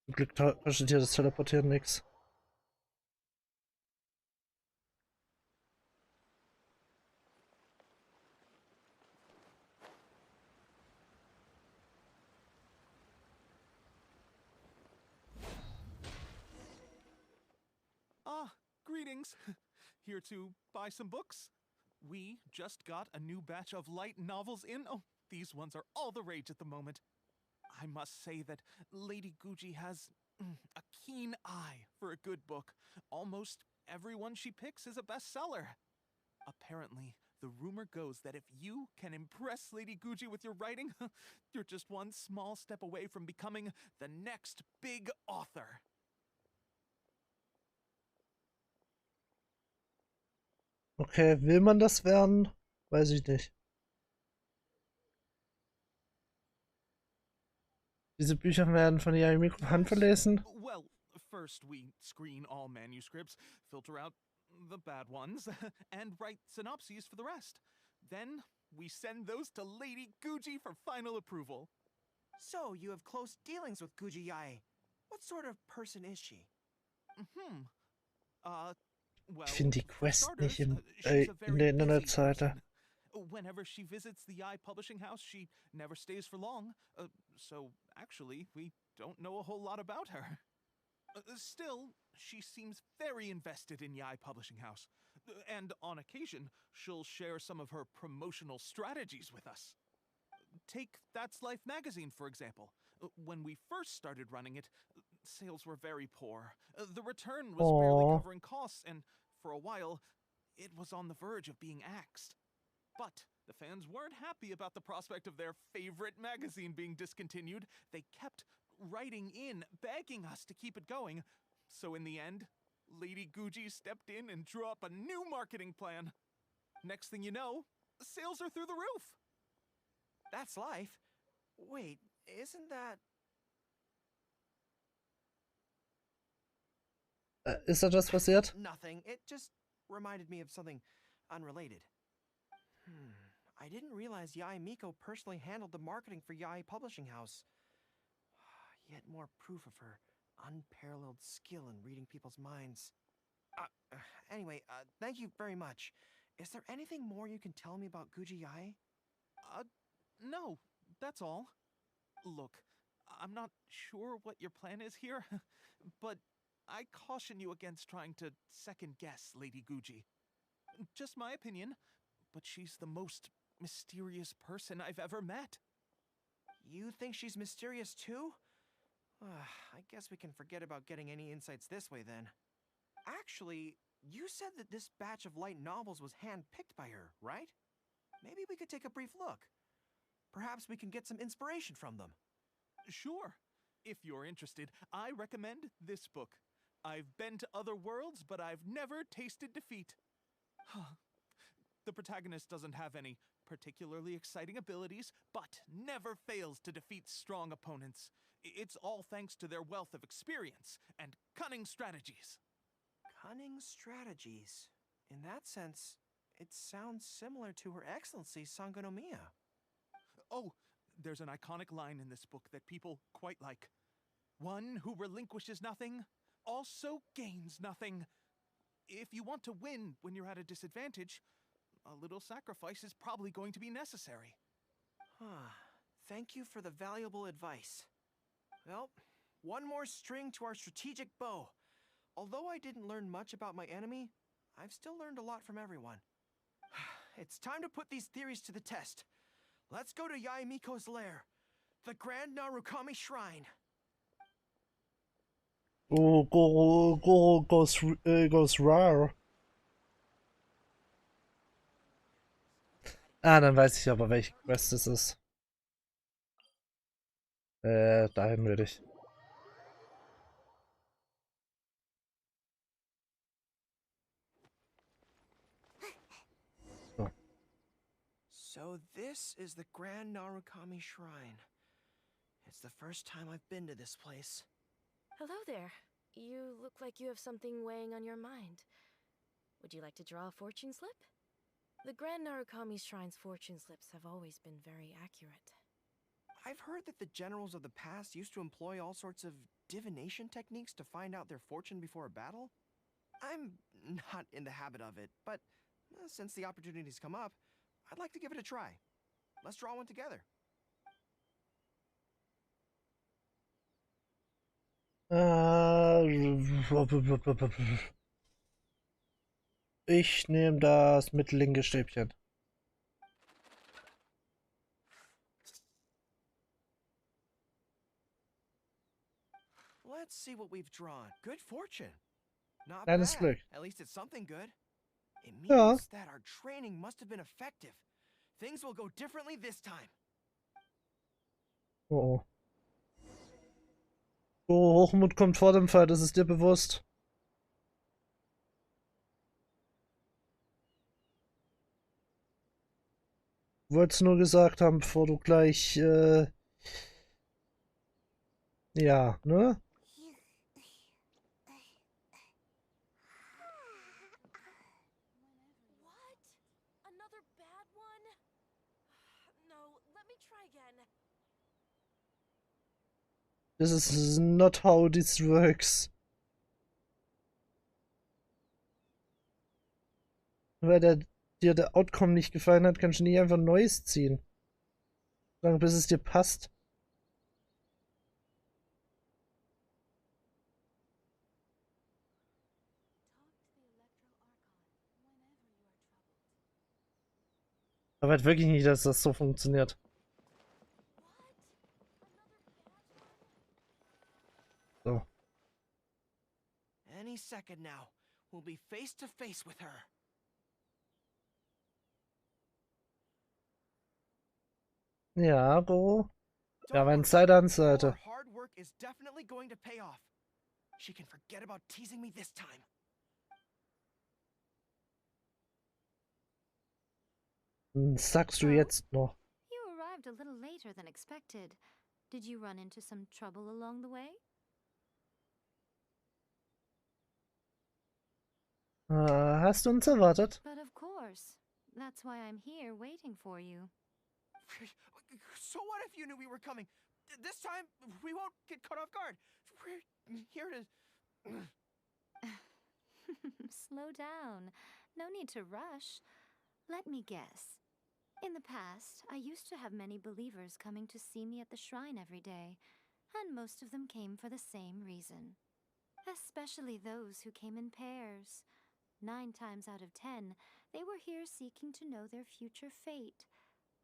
Zum Glück kostet hier das Teleportieren nichts. Ah, greetings. Here to buy some books? We just got a new batch of light novels in. Oh, these ones are all the rage at the moment. I must say that Lady Gucci has a keen eye for a good book. Almost everyone she picks is a bestseller. Apparently, the rumor goes that if you can impress Lady Gucci with your writing, you're just one small step away from becoming the next big author. Okay, will man das werden? Weiß ich nicht. Diese Bücher werden von Yae Miko handverlesen. Well, first we screen all manuscripts, filter out the bad ones, and write synopses for the rest. Then we send those to Lady Gucci for final approval. So, you have close dealings with Gucci Yae. What sort of person is she? Well, Ich finde die Quest starters, nicht in she's a very der busy Internetseite. person. Whenever she visits the Yae publishing house, she never stays for long. So, actually, we don't know a whole lot about her. Still, she seems very invested in Yae publishing house. And on occasion, she'll share some of her promotional strategies with us. Take That's Life magazine, for example. When we first started running it, sales were very poor. The return was barely covering costs, and for a while, it was on the verge of being axed. But the fans weren't happy about the prospect of their favorite magazine being discontinued. They kept writing in, begging us to keep it going. So in the end, Lady Guji stepped in and drew up a new marketing plan. Next thing you know, sales are through the roof. That's life. Wait, isn't that... Ist da was passiert? Nothing. It just reminded me of something unrelated. I didn't realize Yae Miko personally handled the marketing for Yae Publishing House. Yet more proof of her unparalleled skill in reading people's minds. Anyway, thank you very much. Is there anything more you can tell me about Guji Yae? No, that's all. Look, I'm not sure what your plan is here, but I caution you against trying to second-guess Lady Guji. Just my opinion, but she's the most mysterious person I've ever met. You think she's mysterious too? I guess we can forget about getting any insights this way then. Actually, you said that this batch of light novels was hand-picked by her, right? Maybe we could take a brief look. Perhaps we can get some inspiration from them. Sure. If you're interested, I recommend this book. I've been to other worlds, but I've never tasted defeat. The protagonist doesn't have any particularly exciting abilities, but never fails to defeat strong opponents. It's all thanks to their wealth of experience and cunning strategies. Cunning strategies? In that sense, it sounds similar to Her Excellency Sangonomiya. Oh, there's an iconic line in this book that people quite like. One who relinquishes nothing also gains nothing. If you want to win when you're at a disadvantage, a little sacrifice is probably going to be necessary. Thank you for the valuable advice. Well, one more string to our strategic bow. Although I didn't learn much about my enemy, I've still learned a lot from everyone. It's time to put these theories to the test. Let's go to Yae Miko's lair, the Grand Narukami Shrine. Oh, Gorou goes rar. Dann weiß ich aber, welche Quest es ist. Dahin würde ich. So. So this is the Grand Narukami Shrine. It's the first time I've been to this place. Hello there. You look like you have something weighing on your mind. Would you like to draw a fortune slip? The Grand Narukami Shrine's fortune slips have always been very accurate. I've heard that the generals of the past used to employ all sorts of divination techniques to find out their fortune before a battle. I'm not in the habit of it, but since the opportunity's come up, I'd like to give it a try. Let's draw one together. Ich nehme das mittellinke Stäbchen. Let's see what we've drawn. Good fortune. Not Kleines bad. Glück. At least it's something good. It means Ja. that our training must have been effective. Things will go differently this time. Oh. Hochmut kommt vor dem Fall, das ist dir bewusst. Wollt's nur gesagt haben, bevor du gleich, ja, ne? What? Another bad one? No, let me try again. This is not how this works. Weil dir der Outcome nicht gefallen hat, kannst du nicht einfach Neues ziehen. Solange bis es dir passt. Aber halt wirklich nicht, dass das so funktioniert. So. Any second now, we'll be face to face with her. Ja, Gorou. Wir haben Don't einen worry. Seite an Seite. Her hard work is definitely going to pay off. She can forget about teasing me this time. Sagst du So, jetzt noch? you arrived a little later than expected. Did you run into some trouble along the way? Hast du uns erwartet? But of course. That's why I'm here waiting for you. So what if you knew we were coming? This time, we won't get caught off guard. We're here to... Slow down. No need to rush. Let me guess. In the past, I used to have many believers coming to see me at the shrine every day, and most of them came for the same reason. Especially those who came in pairs. 9 times out of 10, they were here seeking to know their future fate,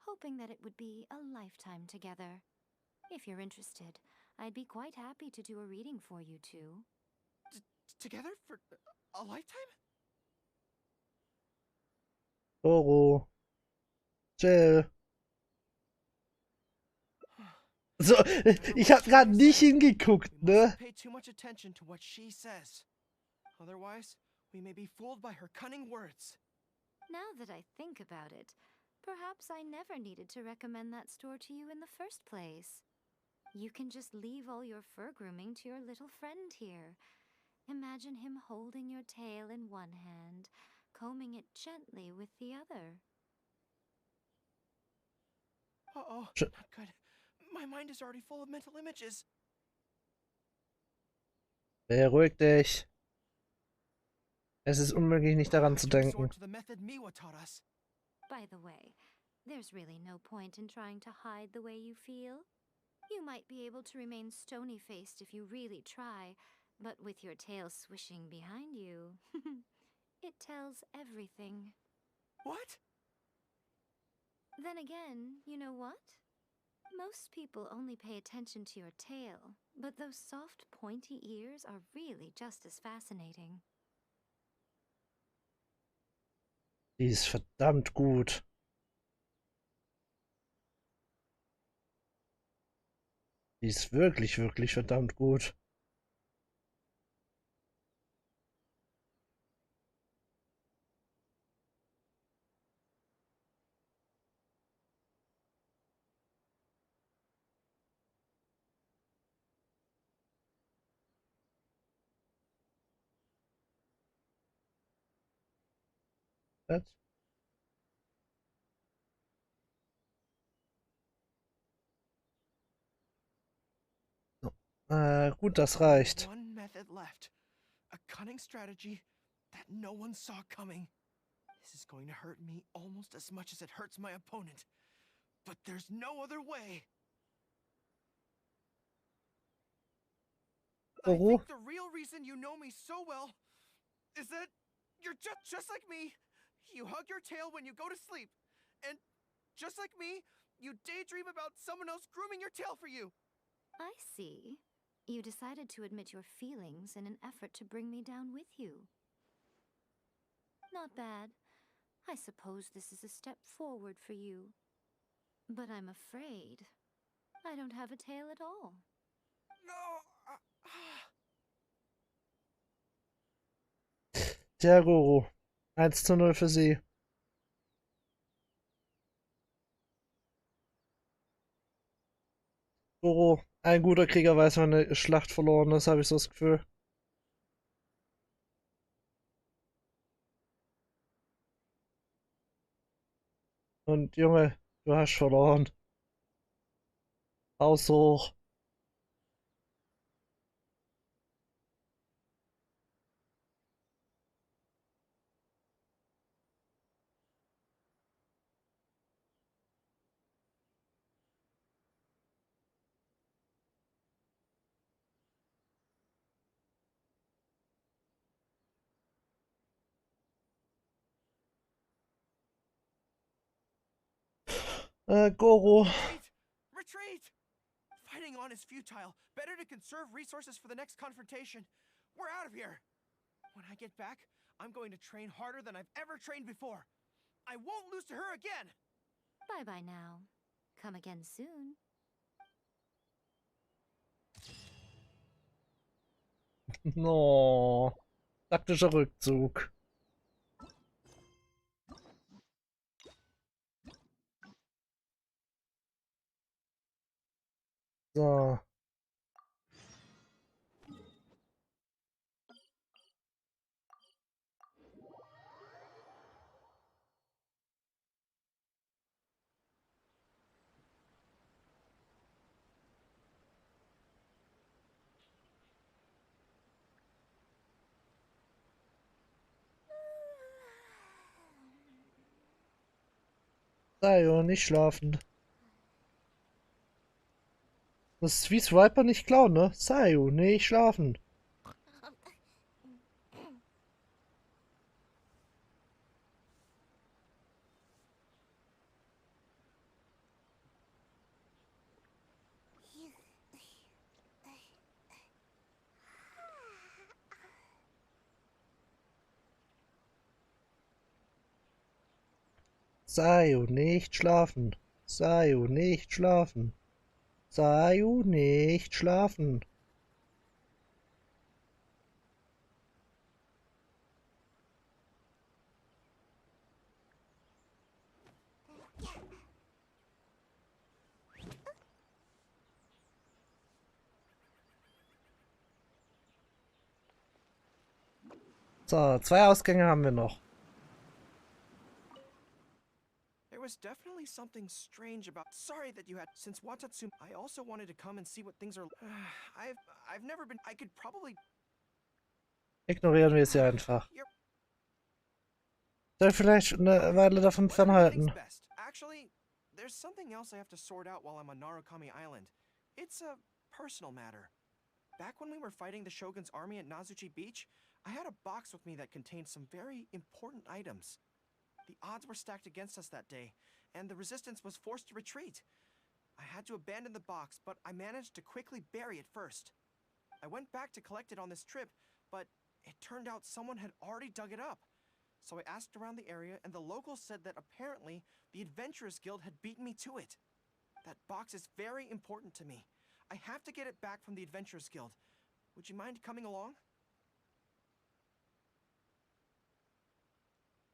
hoping that it would be a lifetime together. If you're interested, I'd be quite happy to do a reading for you two. Together for a lifetime? Gorou. Chill. So, ich hab grad nicht hingeguckt, We ne? mustn't pay too much attention to what she says. Otherwise, we may be fooled by her cunning words. Now that I think about it, perhaps I never needed to recommend that store to you in the first place. You can just leave all your fur grooming to your little friend here. Imagine him holding your tail in one hand, combing it gently with the other. Uh-oh, Sch- not good. My mind is already full of mental images. Beruhig dich. Es ist unmöglich, nicht daran zu denken. Resort to the method Miwa taught us. By the way, there's really no point in trying to hide the way you feel. You might be able to remain stony-faced if you really try, but with your tail swishing behind you, it tells everything. What? Then again, you know what? Most people only pay attention to your tail, but those soft, pointy ears are really just as fascinating. Die ist verdammt gut. Die ist wirklich, wirklich verdammt gut. Was? Gut, das reicht. One method left. A cunning strategy that no one saw coming. This is going to hurt me almost as much as it hurts my opponent. But there's no other way. I Gorou? think the real reason you know me so well is that you're just like me. You hug your tail when you go to sleep. And just like me, you daydream about someone else grooming your tail for you. I see. You decided to admit your feelings in an effort to bring me down with you. Not bad. I suppose this is a step forward for you. But I'm afraid I don't have a tail at all. No. Tja, Gorou. 1:0 für sie. Gorou, ein guter Krieger weiß, wenn eine Schlacht verloren ist, habe ich so das Gefühl. Und Junge, du hast verloren. Haus hoch. Gorou. Retreat! Fighting on is futile. Better to conserve resources for the next confrontation. We're out of here. When I get back, I'm going to train harder than I've ever trained before. I won't lose to her again! Bye-bye now. Come again soon. No. Taktischer Rückzug. So. Sayo, nicht schlafen. Das ist wie Swiper nicht klauen, ne? Sayo, nicht schlafen. Sayo, nicht schlafen. Sayo, nicht schlafen. Sayo, nicht schlafen. So, 2 Ausgänge haben wir noch. There was definitely something strange about. Sorry that you had. Since Watatsumi, I also wanted to come and see what things are. I've never been. I could probably. Ignorieren wir sie einfach. You're Soll vielleicht eine Weile davon fernhalten. best. Actually, there's something else I have to sort out while I'm on Narukami Island. It's a personal matter. Back when we were fighting the Shogun's army at Nazuchi Beach, I had a box with me that contained some very important items. The odds were stacked against us that day, and the resistance was forced to retreat. I had to abandon the box, but I managed to quickly bury it first. I went back to collect it on this trip, but it turned out someone had already dug it up. So I asked around the area, and the locals said that apparently the Adventurers Guild had beaten me to it. That box is very important to me. I have to get it back from the Adventurers Guild. Would you mind coming along?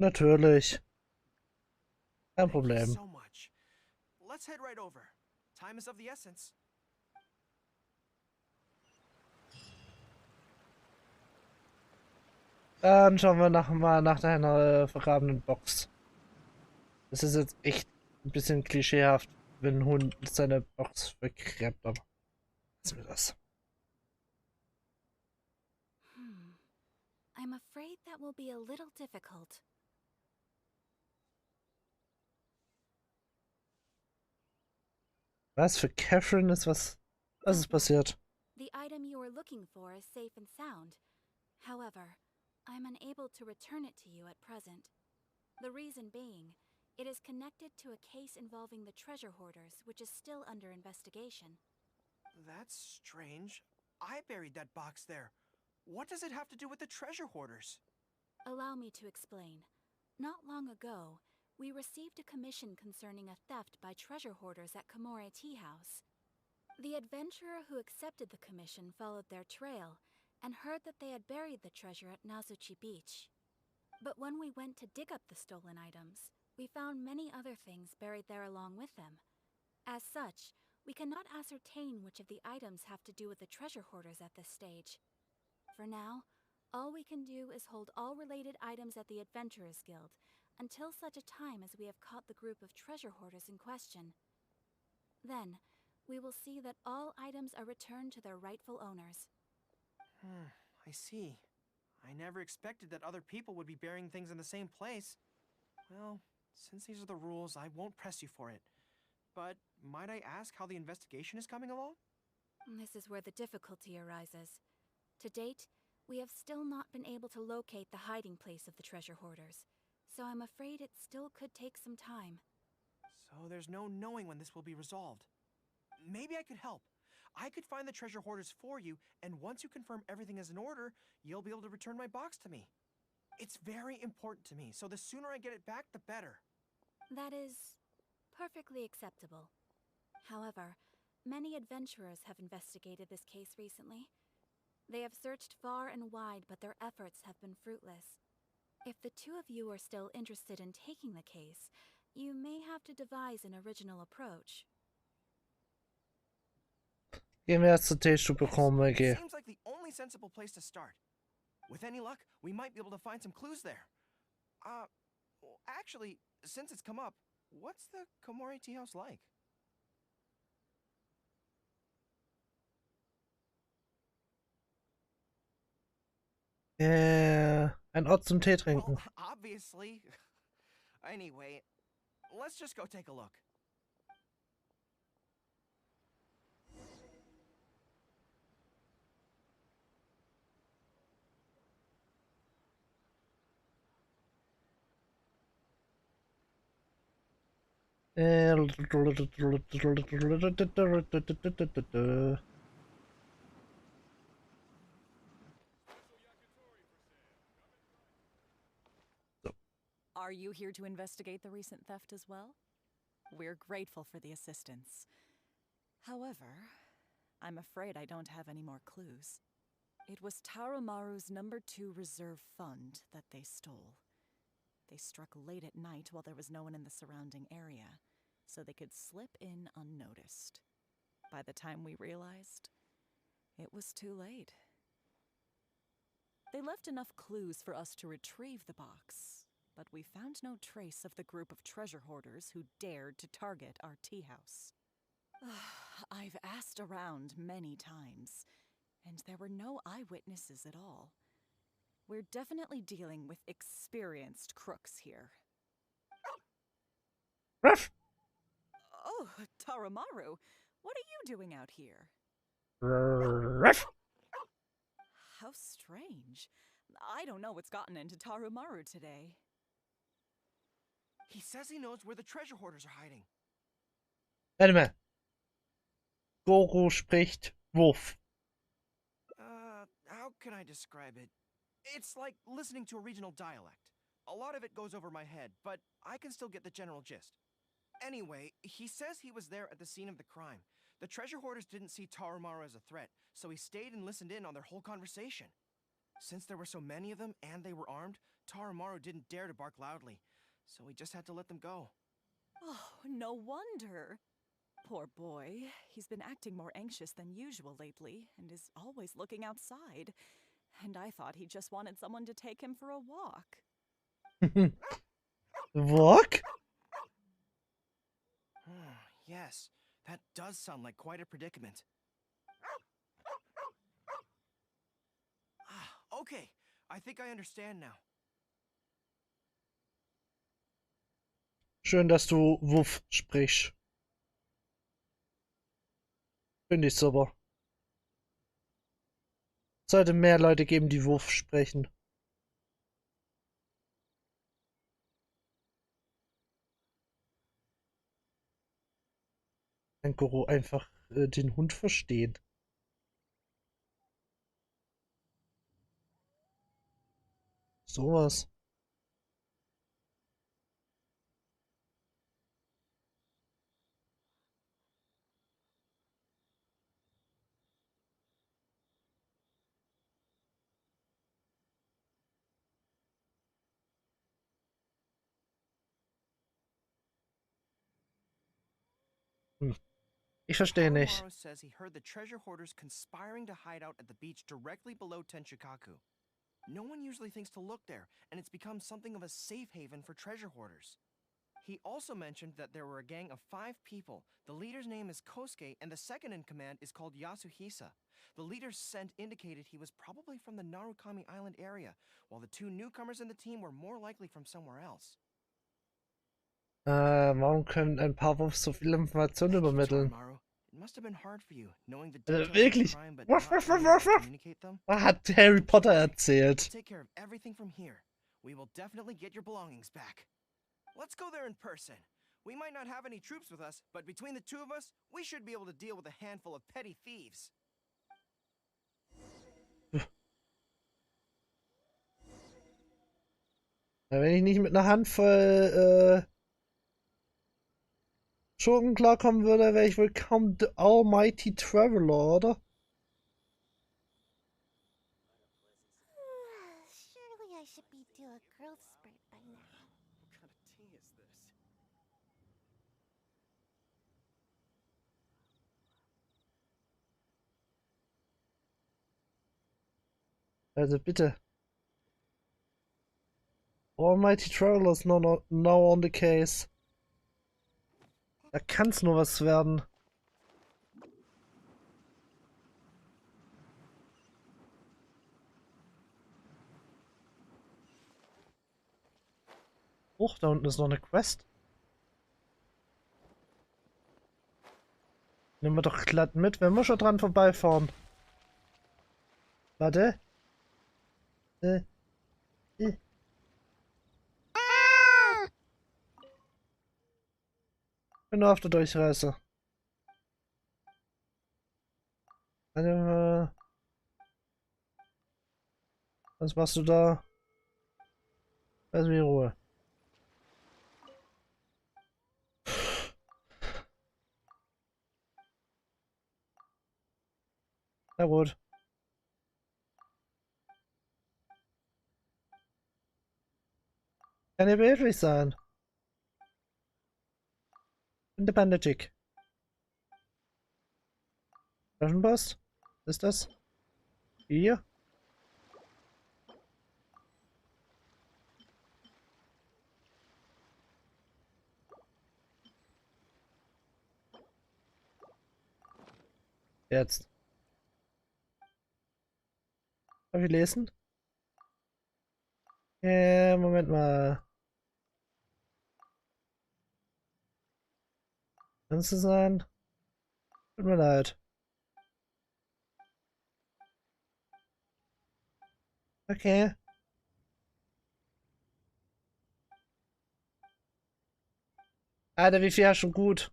Natürlich. Kein Thank you Problem. so much. Let's head right over. Time is of the essence. Dann schauen wir mal nach deiner vergrabenen Box. Das ist jetzt echt ein bisschen klischeehaft, wenn ein Hund seine Box vergräbt, aber lassen wir das. I'm afraid that will be a little difficult. Was für Catherine ist was ist passiert? The item you are looking for is safe and sound. However, I'm unable to return it to you at present. The reason being, it is connected to a case involving the treasure hoarders, which is still under investigation. That's strange. I buried that box there. What does it have to do with the treasure hoarders? Allow me to explain. Not long ago, we received a commission concerning a theft by treasure hoarders at Komore Tea House. The adventurer who accepted the commission followed their trail and heard that they had buried the treasure at Nazuchi Beach. But when we went to dig up the stolen items, we found many other things buried there along with them. As such, we cannot ascertain which of the items have to do with the treasure hoarders at this stage. For now, all we can do is hold all related items at the Adventurers Guild until such a time as we have caught the group of treasure hoarders in question. Then, we will see that all items are returned to their rightful owners. I see. I never expected that other people would be burying things in the same place. Well, since these are the rules, I won't press you for it. But might I ask how the investigation is coming along? This is where the difficulty arises. To date, we have still not been able to locate the hiding place of the treasure hoarders, so I'm afraid it still could take some time. So there's no knowing when this will be resolved. Maybe I could help. I could find the treasure hoarders for you, and once you confirm everything is in order, you'll be able to return my box to me. It's very important to me, so the sooner I get it back, the better. That is perfectly acceptable. However, many adventurers have investigated this case recently. They have searched far and wide, but their efforts have been fruitless. If the two of you are still interested in taking the case, you may have to devise an original approach. Gehen wir erst zur T-Stufe kommen, It okay. seems like the only sensible place to start. With any luck, we might be able to find some clues there. Well, actually, since it's come up, what's the Komori tea house like? Ein Ort zum Tee trinken. Well, obviously. Anyway, let's just go take a look. Are you here to investigate the recent theft as well? We're grateful for the assistance. However, I'm afraid I don't have any more clues. It was Tarumaru's #2 reserve fund that they stole. They struck late at night while there was no one in the surrounding area, so they could slip in unnoticed. By the time we realized, it was too late. They left enough clues for us to retrieve the box, but we found no trace of the group of treasure hoarders who dared to target our tea house. I've asked around many times, and there were no eyewitnesses at all. We're definitely dealing with experienced crooks here. Ruff! Oh, Tarumaru, what are you doing out here? Ruff! How strange. I don't know what's gotten into Tarumaru today. He says he knows where the treasure hoarders are hiding. Warte mal. Gorou spricht Wurf. How can I describe it? It's like listening to a regional dialect. A lot of it goes over my head, but I can still get the general gist. Anyway, he says he was there at the scene of the crime. The treasure hoarders didn't see Tarumaru as a threat, so he stayed and listened in on their whole conversation. Since there were so many of them and they were armed, Tarumaru didn't dare to bark loudly, so we just had to let them go. Oh, no wonder. Poor boy. He's been acting more anxious than usual lately and is always looking outside. And I thought he just wanted someone to take him for a walk. Walk? Yes, that does sound like quite a predicament. Okay, I think I understand now. Schön, dass du Wuff sprichst. Finde ich super. Es sollte mehr Leute geben, die Wuff sprechen. Kann Gorou einfach den Hund verstehen. Sowas. Ich verstehe nicht. Tarumaru says he heard the treasure hoarders conspiring to hide out at the beach directly below Tenchikaku. No one usually thinks to look there, and it's become something of a safe haven for treasure hoarders. He also mentioned that there were a gang of 5 people. The leader's name is Kosuke, and the second in command is called Yasuhisa. The leader's scent indicated he was probably from the Narukami Island area, while the 2 newcomers in the team were more likely from somewhere else. Warum können ein paar Wuff so viel Informationen übermitteln? It must have been hard for you, knowing the details Wirklich? of the crime, but Wuff, not wuff, being wuff, able to wuff. communicate them. Hat Harry Potter erzählt. Take care of everything from here. We will definitely get your belongings back. Let's go there in person. We might not have any troops with us, but between the two of us, we should be able to deal with a handful of petty thieves. Ja, wenn ich nicht mit einer Handvoll Schurken klarkommen würde, wäre ich wohl kaum the Almighty Traveler, oder? Surely I should be due a growth spurt by now. What kind of tea is this? Also bitte. Almighty Traveler is now on the case. Da kann's nur was werden. Oh, da unten ist noch eine Quest. Nehmen wir doch glatt mit, wenn wir schon dran vorbeifahren. Warte. Bin nur auf der Durchreise. Was machst du da? Lass mich in Ruhe. Na gut. Kann ja behilflich sein. Independent. Flaschenpost? Ist das? Hier? Jetzt. Darf ich lesen? Moment mal. Kannst du sein? Tut mir leid. Okay. Alter, wie viel hast du gut?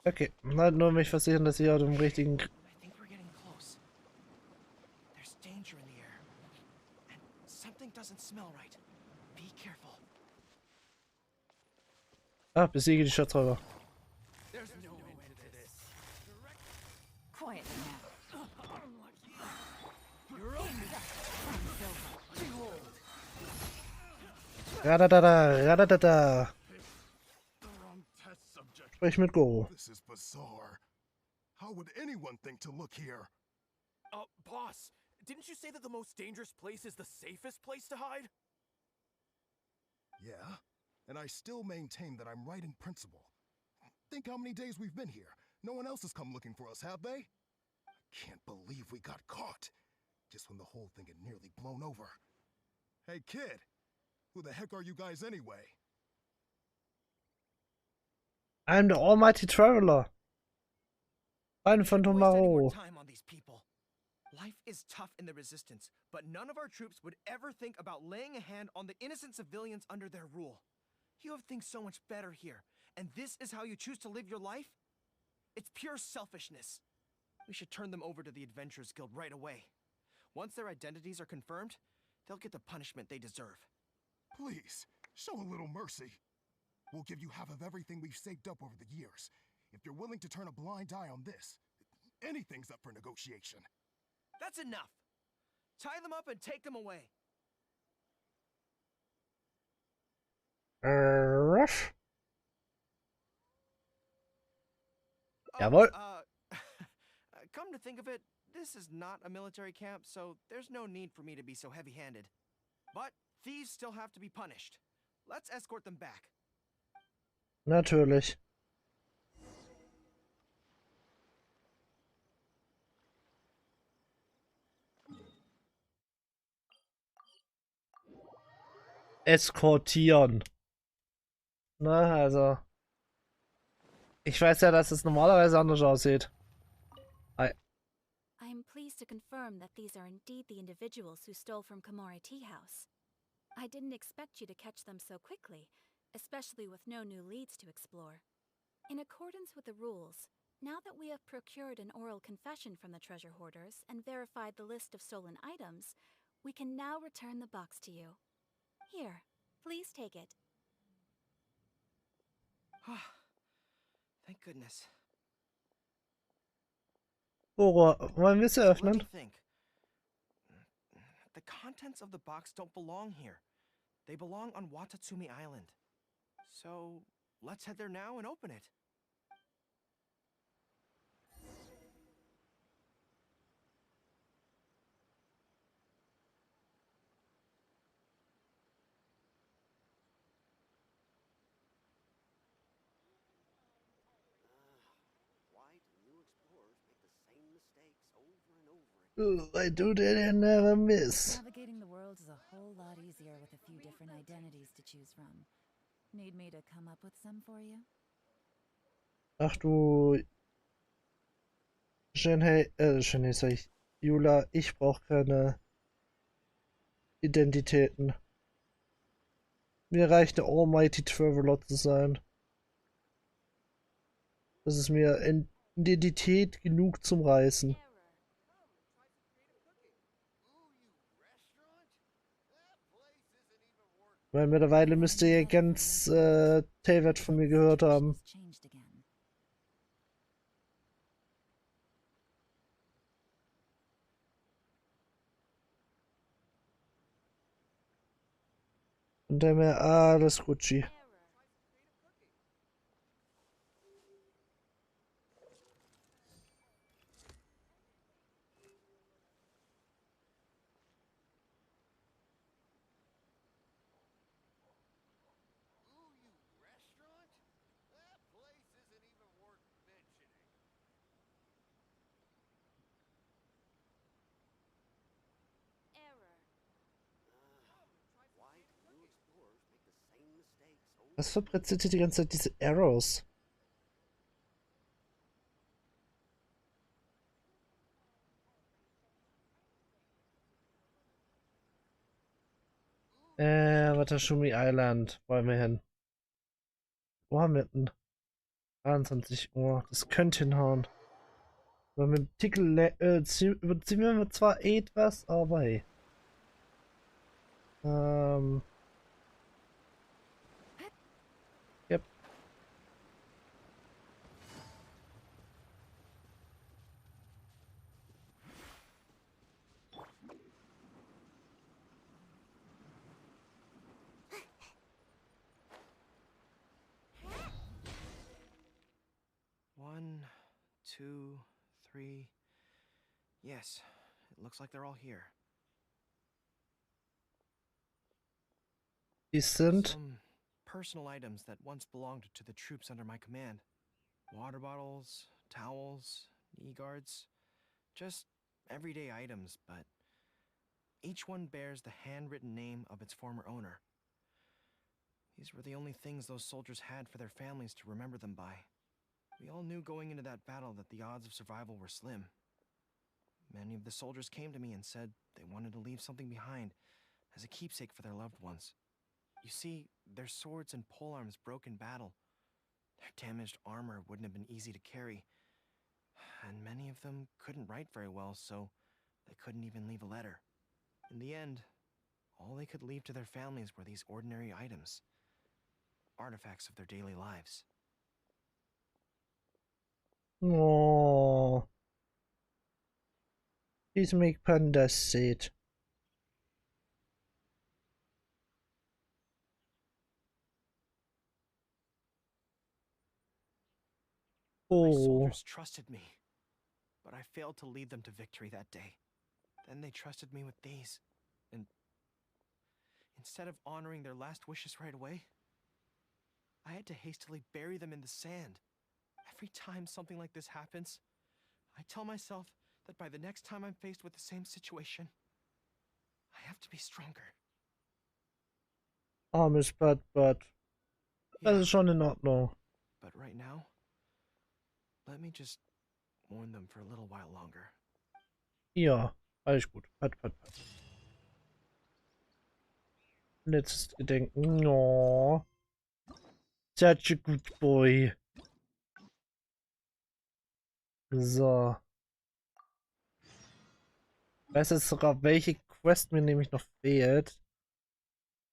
Okay, halt nur mich versichern, dass ich auf dem richtigen... I think we're getting close. There's danger in the air. And something doesn't smell right. Be careful. Ah, besiege die Schatzräuber. There's no end to this. Quietly now. You're open. Radadada, radadada. Sprich mit Gorou. This is bizarre. How would anyone think to look here? Boss, didn't you say that the most dangerous place is the safest place to hide? Yeah, and I still maintain that I'm right in principle. Think how many days we've been here. No one else has come looking for us, have they? I can't believe we got caught. Just when the whole thing had nearly blown over. Hey, kid. Who the heck are you guys anyway? I'm the Almighty Traveler. Ein von Tomorrow. Time on these people. Life is tough in the Resistance, but none of our troops would ever think about laying a hand on the innocent civilians under their rule. You have things so much better here, and this is how you choose to live your life? It's pure selfishness. We should turn them over to the Adventurers Guild right away. Once their identities are confirmed, they'll get the punishment they deserve. Please, show a little mercy. We'll give you half of everything we've saved up over the years. If you're willing to turn a blind eye on this, anything's up for negotiation. That's enough. Tie them up and take them away. Rush. Jawohl. Come to think of it, this is not a military camp, so there's no need for me to be so heavy-handed. But thieves still have to be punished. Let's escort them back. Natürlich. eskortieren. Ne, also. Ich weiß ja, dass es normalerweise anders aussieht. I am pleased to confirm that these are indeed the individuals who stole from Komori Tea House. I didn't expect you to catch them so quickly, especially with no new leads to explore. In accordance with the rules, now that we have procured an oral confession from the treasure hoarders and verified the list of stolen items, we can now return the box to you. Here, please take it. Thank goodness. Gorou, wollen wir es Let eröffnen? me think. The contents of the box don't belong here. They belong on Watatsumi Island. So, let's head there now and open it. I do that and never miss. Navigating the world is a whole lot easier with a few different identities to choose from. Need me to come up with some for you? Ach du... Shenhei, sag ich. Jula, ich brauche keine Identitäten. Mir reicht der Almighty Traveler zu sein. Das ist mir Identität genug zum Reisen. Weil mittlerweile müsste ihr ganz Telvet von mir gehört haben. Und der mir alles Gucci. Was verbreitet hier die ganze Zeit diese Arrows? Watashumi Island wollen wir hin. Wo haben wir denn? 23 Uhr. Das könnte hinhauen. Weil mit dem Titel überziehen wir zwar etwas, aber hey. Yep. One, two, three. Yes, it looks like they're all here. Die sind some personal items that once belonged to the troops under my command. Water bottles, towels, knee guards. Just everyday items, but each one bears the handwritten name of its former owner. These were the only things those soldiers had for their families to remember them by. We all knew going into that battle that the odds of survival were slim. Many of the soldiers came to me and said they wanted to leave something behind as a keepsake for their loved ones. You see, their swords and polearms broke in battle. Their damaged armor wouldn't have been easy to carry. And many of them couldn't write very well, so they couldn't even leave a letter. In the end, all they could leave to their families were these ordinary items. Artifacts of their daily lives. Oh. Please make Panda sit. My soldiers trusted me, but I failed to lead them to victory that day. Then they trusted me with these, and instead of honoring their last wishes right away, I had to hastily bury them in the sand. Every time something like this happens, I tell myself that by the next time I'm faced with the same situation, I have to be stronger. Armes Bud. Das Yeah, ist schon in Ordnung. but right now, let me just mourn them for a little while longer. Ja, alles gut. Bud. Letztes Gedenken. No. Such a good boy. So. Ich weiß jetzt sogar, welche Quest mir nämlich noch fehlt.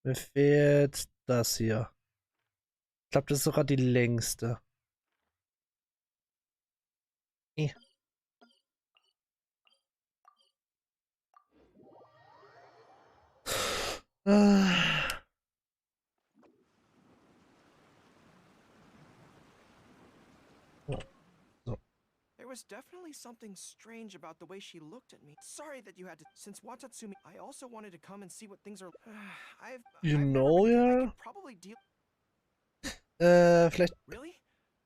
Mir fehlt das hier. Ich glaube, das ist sogar die längste. Ah. So. There was definitely something strange about the way she looked at me. Sorry that you had to. Since Watatsumi, I also wanted to come and see what things are. I've know, I yeah? could probably deal. Vielleicht. Really?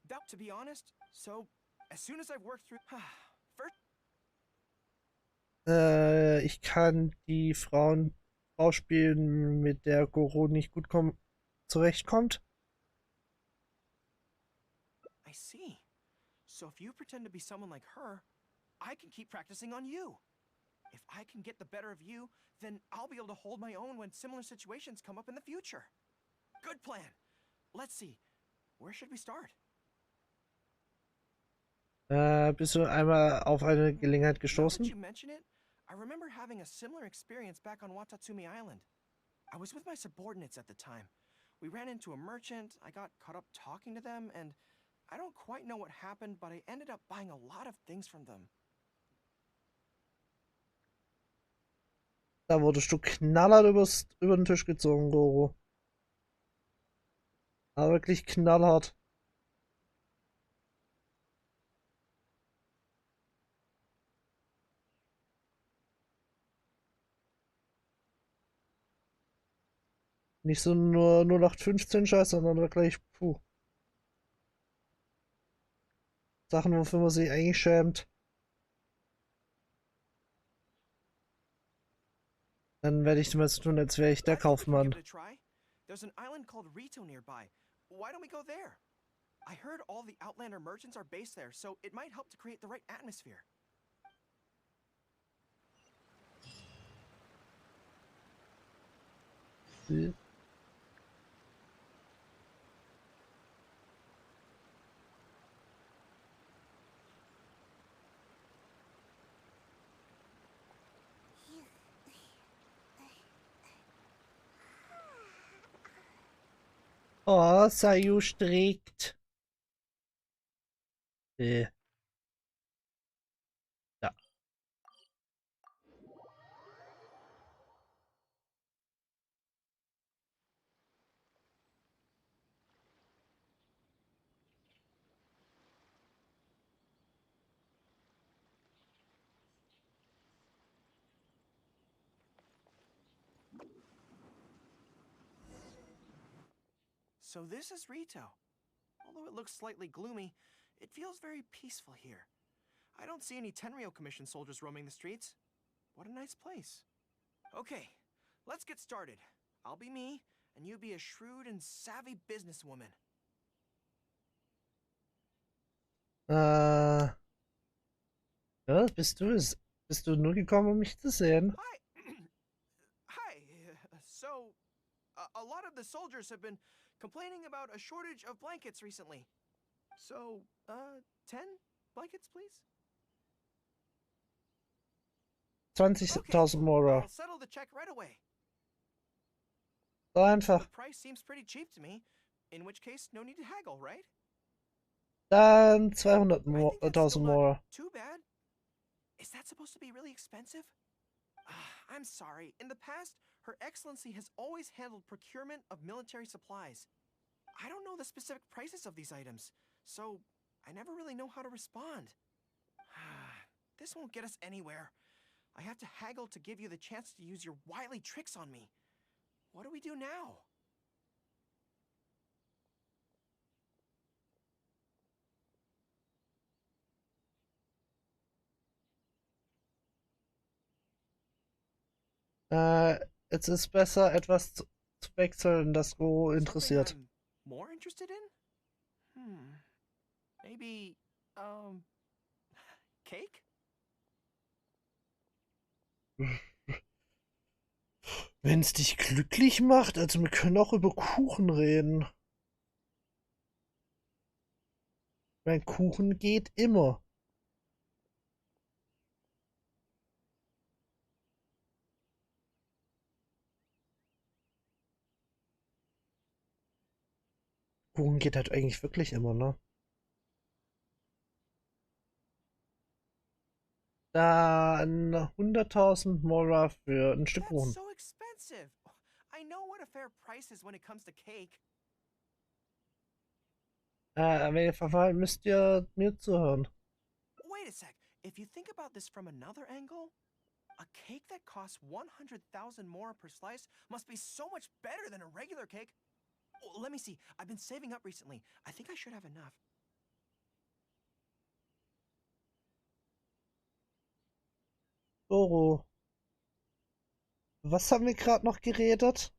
That, to be honest, so as soon as I've worked through. First. Ich kann die Frau spielen, mit der Gorou nicht gut zurechtkommt. I see. So if you pretend to be someone like her, I can keep practicing on you. If I can get the better of you, then I'll be able to hold my own when similar situations come up in the future. Good plan. Let's see. Where should we start? Bist du einmal auf eine Gelegenheit Now that gestoßen? you mention it, I remember having a similar experience back on Watatsumi Island. I was with my subordinates at the time. We ran into a merchant, I got caught up talking to them, and I don't quite know what happened, but I ended up buying a lot of things from them. Da wurdest du knallhart über den Tisch gezogen, Gorou. Aber wirklich knallhart. Nicht so nur 0815 Scheiß, sondern wirklich, puh. Sachen, wofür man sich eigentlich schämt. Dann werde ich mal so tun, als wäre ich der Kaufmann. There's an island called Rito nearby. Why don't we go there? I heard all the Outlander merchants are based there, so it might help to create the right atmosphere. Oh, Sayu strickt. Ja. So this is Rito. Although it looks slightly gloomy, it feels very peaceful here. I don't see any Tenryou Commission soldiers roaming the streets. What a nice place. Okay, let's get started. I'll be me, and you be a shrewd and savvy businesswoman. Ja, bist du es? Bist du nur gekommen, um mich zu sehen? Hi. Hi. So, a lot of the soldiers have been complaining about a shortage of blankets recently. So, 10 blankets, please? 20.000 Mora. I'll settle the check right away. So einfach. The price seems pretty cheap to me. In which case, no need to haggle, right? Dann 200.000 Mora. Too bad. Is that supposed to be really expensive? I'm sorry. In the past, Her Excellency has always handled procurement of military supplies. I don't know the specific prices of these items, so I never really know how to respond. This won't get us anywhere. I have to haggle to give you the chance to use your wily tricks on me. What do we do now? Es ist besser, etwas zu wechseln, das Gorou interessiert. Something I'm more interested in? Maybe, cake? Wenn es dich glücklich macht, also wir können auch über Kuchen reden. Mein Kuchen geht immer. Kuchen geht halt eigentlich wirklich immer, ne? Dann 100.000 Mora für ein Stück That's Kuchen. so expensive. I know what a fair price is when it comes to cake. Wenn ihr verfallen, müsst ihr mir zuhören. Wait a sec. If you think about this from another angle, a cake that costs 100,000 more per slice must be so much better than a regular cake. Oh, let me see. I've been saving up recently. I think I should have enough. Gorou. Was haben wir gerade noch geredet?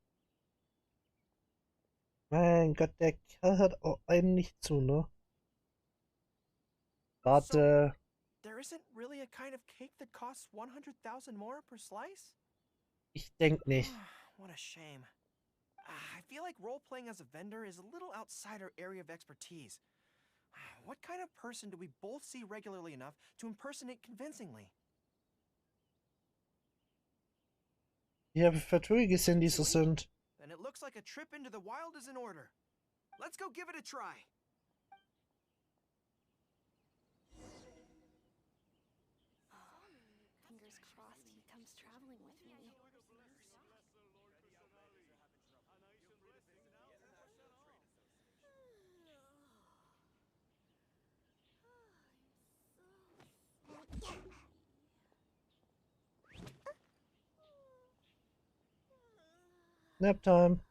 Mein Gott, der Kerl hört auch einen nicht zu, ne? Warte. There isn't really a kind of cake that costs 100,000 more per slice? Ich denk nicht. What a shame. I feel like role-playing as a vendor is a little outside our area of expertise. What kind of person do we both see regularly enough to impersonate convincingly? Ich habe Verträge gesehen, die so sind. Then it looks like a trip into the wild is in order. Let's go give it a try. Fingers crossed he comes traveling with me. Nap time.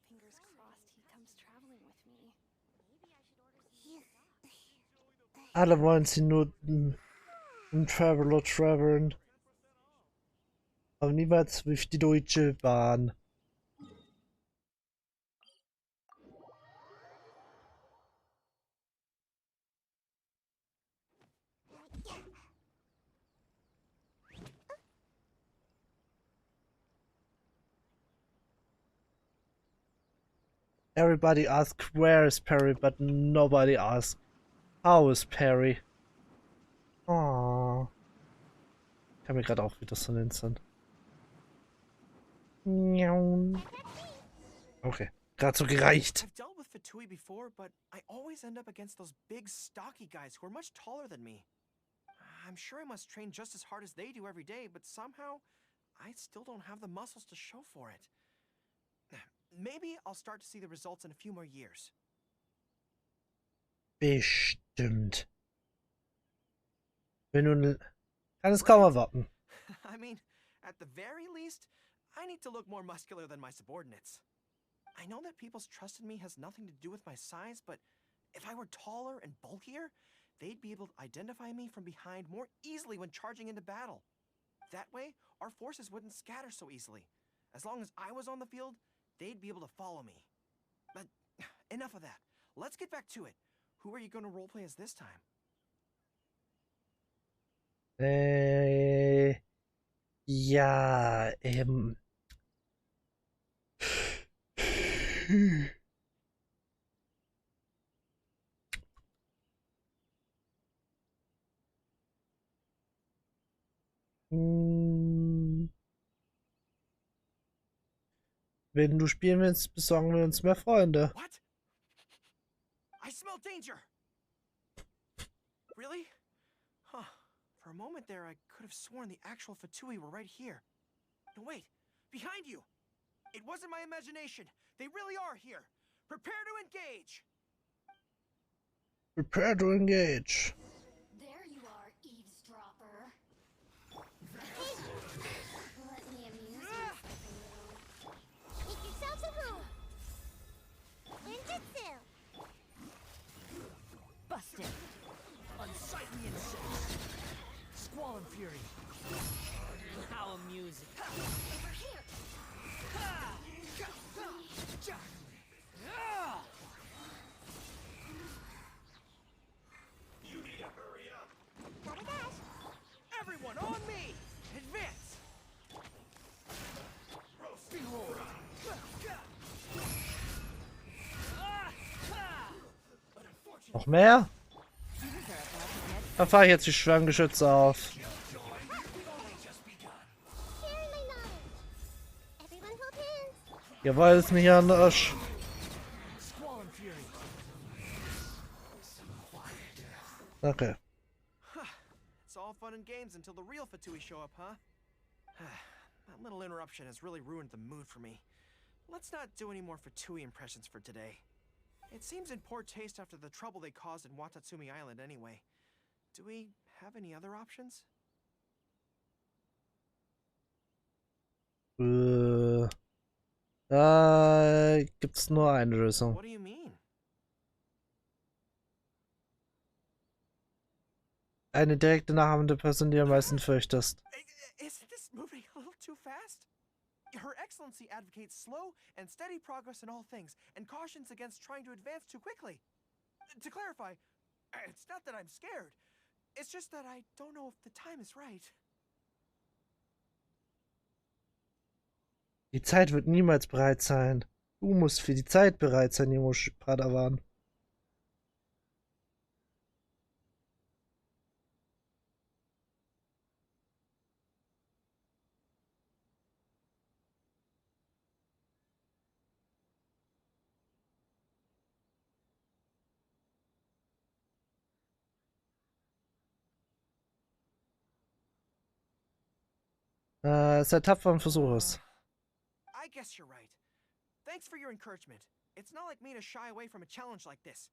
Fingers crossed he comes traveling with me. Alle wollen sie nur im Traveler traveln. Aber niemals durch die Deutsche Bahn. Everybody asks where is Perry, but nobody asks how is Perry. Oh. Kann mir gerade auch wieder so nennen. Okay, gerade so gereicht. I've dealt with Fatui before, but I always end up against those big, stocky guys who are much taller than me. I'm sure I must train just as hard as they do every day, but somehow I still don't have the muscles to show for it. Maybe I'll start to see the results in a few more years. Bestimmt. Wenn du kann es kaum erwarten. I mean, at the very least, I need to look more muscular than my subordinates. I know that people's trust in me has nothing to do with my size, but if I were taller and bulkier, they'd be able to identify me from behind more easily when charging into battle. That way, our forces wouldn't scatter so easily. As long as I was on the field, they'd be able to follow me. But enough of that. Let's get back to it. Who are you going to roleplay as this time? Ja, Wenn du spielen willst, besorgen wir uns mehr Freunde. What? I smell danger! Really? Huh. For a moment there, I could have sworn the actual Fatui were right here. No, wait. Behind you! It wasn't my imagination. They really are here. Prepare to engage! Prepare to engage. There you are, eavesdropper. Let me amuse you. Make yourselves a room. Ninjutsu. Busted. Fury. How amusing. You need to hurry up. Gotta dash. Everyone on me! Advance! Behold! Noch mehr? Dann fahre ich jetzt die Schwanggeschütze auf. Jawohl, ist mir hier an der Arsch. Okay. It's all fun and games until the real Fatui show up, huh? That little interruption has really ruined the mood for me. Let's not do any more Fatui impressions for today. It seems in poor taste after the trouble they caused in Watatsumi Island anyway. Do we have any other options? Da gibt's nur eine Lösung. What do you mean? Eine direkte nachahmende Person, die du am meisten fürchtest. Isn't this moving a little too fast? Her Excellency advocates slow and steady progress in all things, and cautions against trying to advance too quickly. To clarify, it's not that I'm scared. It's just that I don't know if the time is right. Die Zeit wird niemals bereit sein. Du musst für die Zeit bereit sein, Junge Padawan. Sei tapfer und versuch es. I guess you're right. Thanks for your encouragement. It's not like me to shy away from a challenge like this.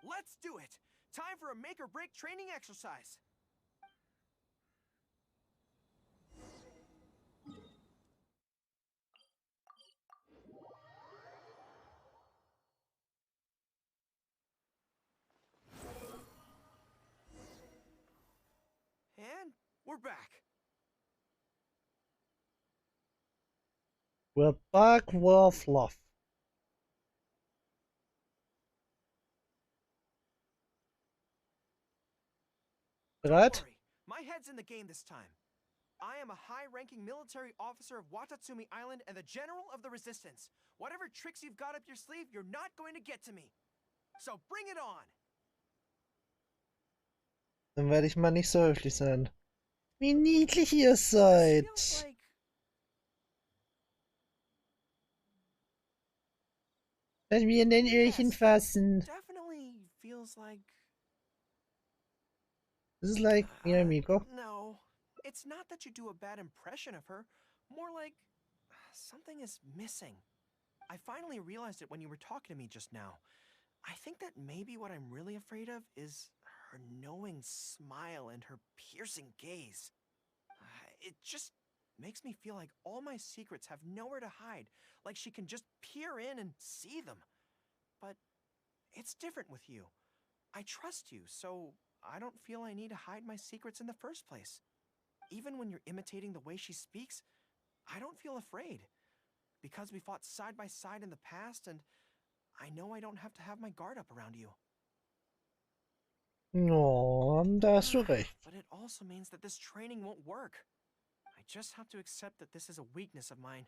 Let's do it! Time for a make-or-break training exercise! And we're back. We're back with love. Bereit? My head's in the game this time. I am a high-ranking military officer of Watatsumi Island and the General of the Resistance. Whatever tricks you've got up your sleeve, you're not going to get to me. So bring it on! Dann werde ich mal nicht so höflich sein. Wie niedlich ihr seid. Lass mich in den Öhrchen fassen. Definitely feels like... This is like mi amigo. No, it's not that you do a bad impression of her. More like something is missing. I finally realized it when you were talking to me just now. I think that maybe what I'm really afraid of is her knowing smile and her piercing gaze. It just makes me feel like all my secrets have nowhere to hide, like she can just peer in and see them. But it's different with you. I trust you, so I don't feel I need to hide my secrets in the first place. Even when you're imitating the way she speaks, I don't feel afraid. Because we fought side by side in the past, and I know I don't have to have my guard up around you. No, da hast du recht. But it also means that this training won't work. I just have to accept that this is a weakness of mine,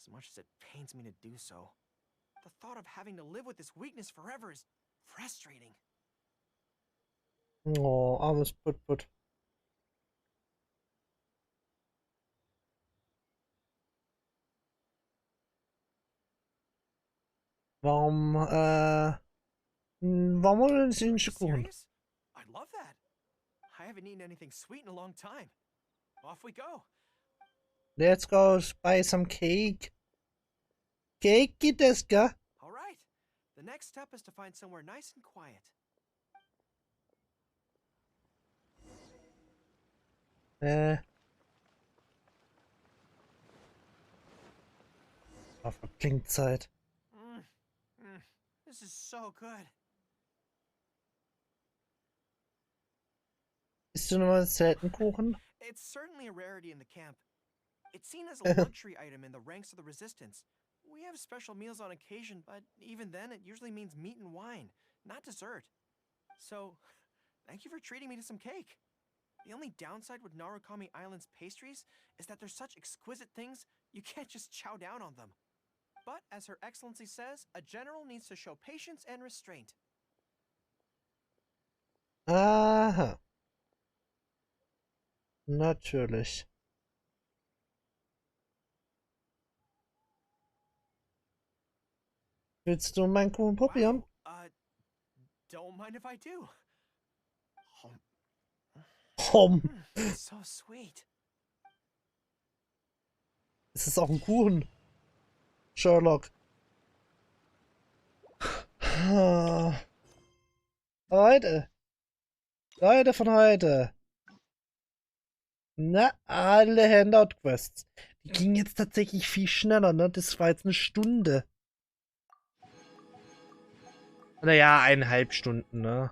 as much as it pains me to do so. The thought of having to live with this weakness forever is frustrating. Oh, armes Put-Put. Warum wollen wir nicht den Kuchen? I love that. I haven't eaten anything sweet in a long time. Off we go. Let's go buy some cake. Cake desu ka? All right. The next step is to find somewhere nice and quiet. Auf Klingzeit. This is so good. Isst du nochmal selten Kuchen? It's certainly a rarity in the camp. It's seen as a luxury item in the ranks of the resistance. We have special meals on occasion, but even then it usually means meat and wine, not dessert. So, thank you for treating me to some cake. The only downside with Narukami Island's pastries is that they're such exquisite things, you can't just chow down on them. But, as Her Excellency says, a general needs to show patience and restraint. Aha. Natürlich. Willst du meinen Kuchen probieren? Don't mind if I do. So sweet. Es ist auch ein Kuchen. Sherlock. Heute. Leute von heute. Na, alle Handout-Quests. Die gingen jetzt tatsächlich viel schneller, ne? Das war jetzt eine Stunde. Naja, 1,5 Stunden, ne?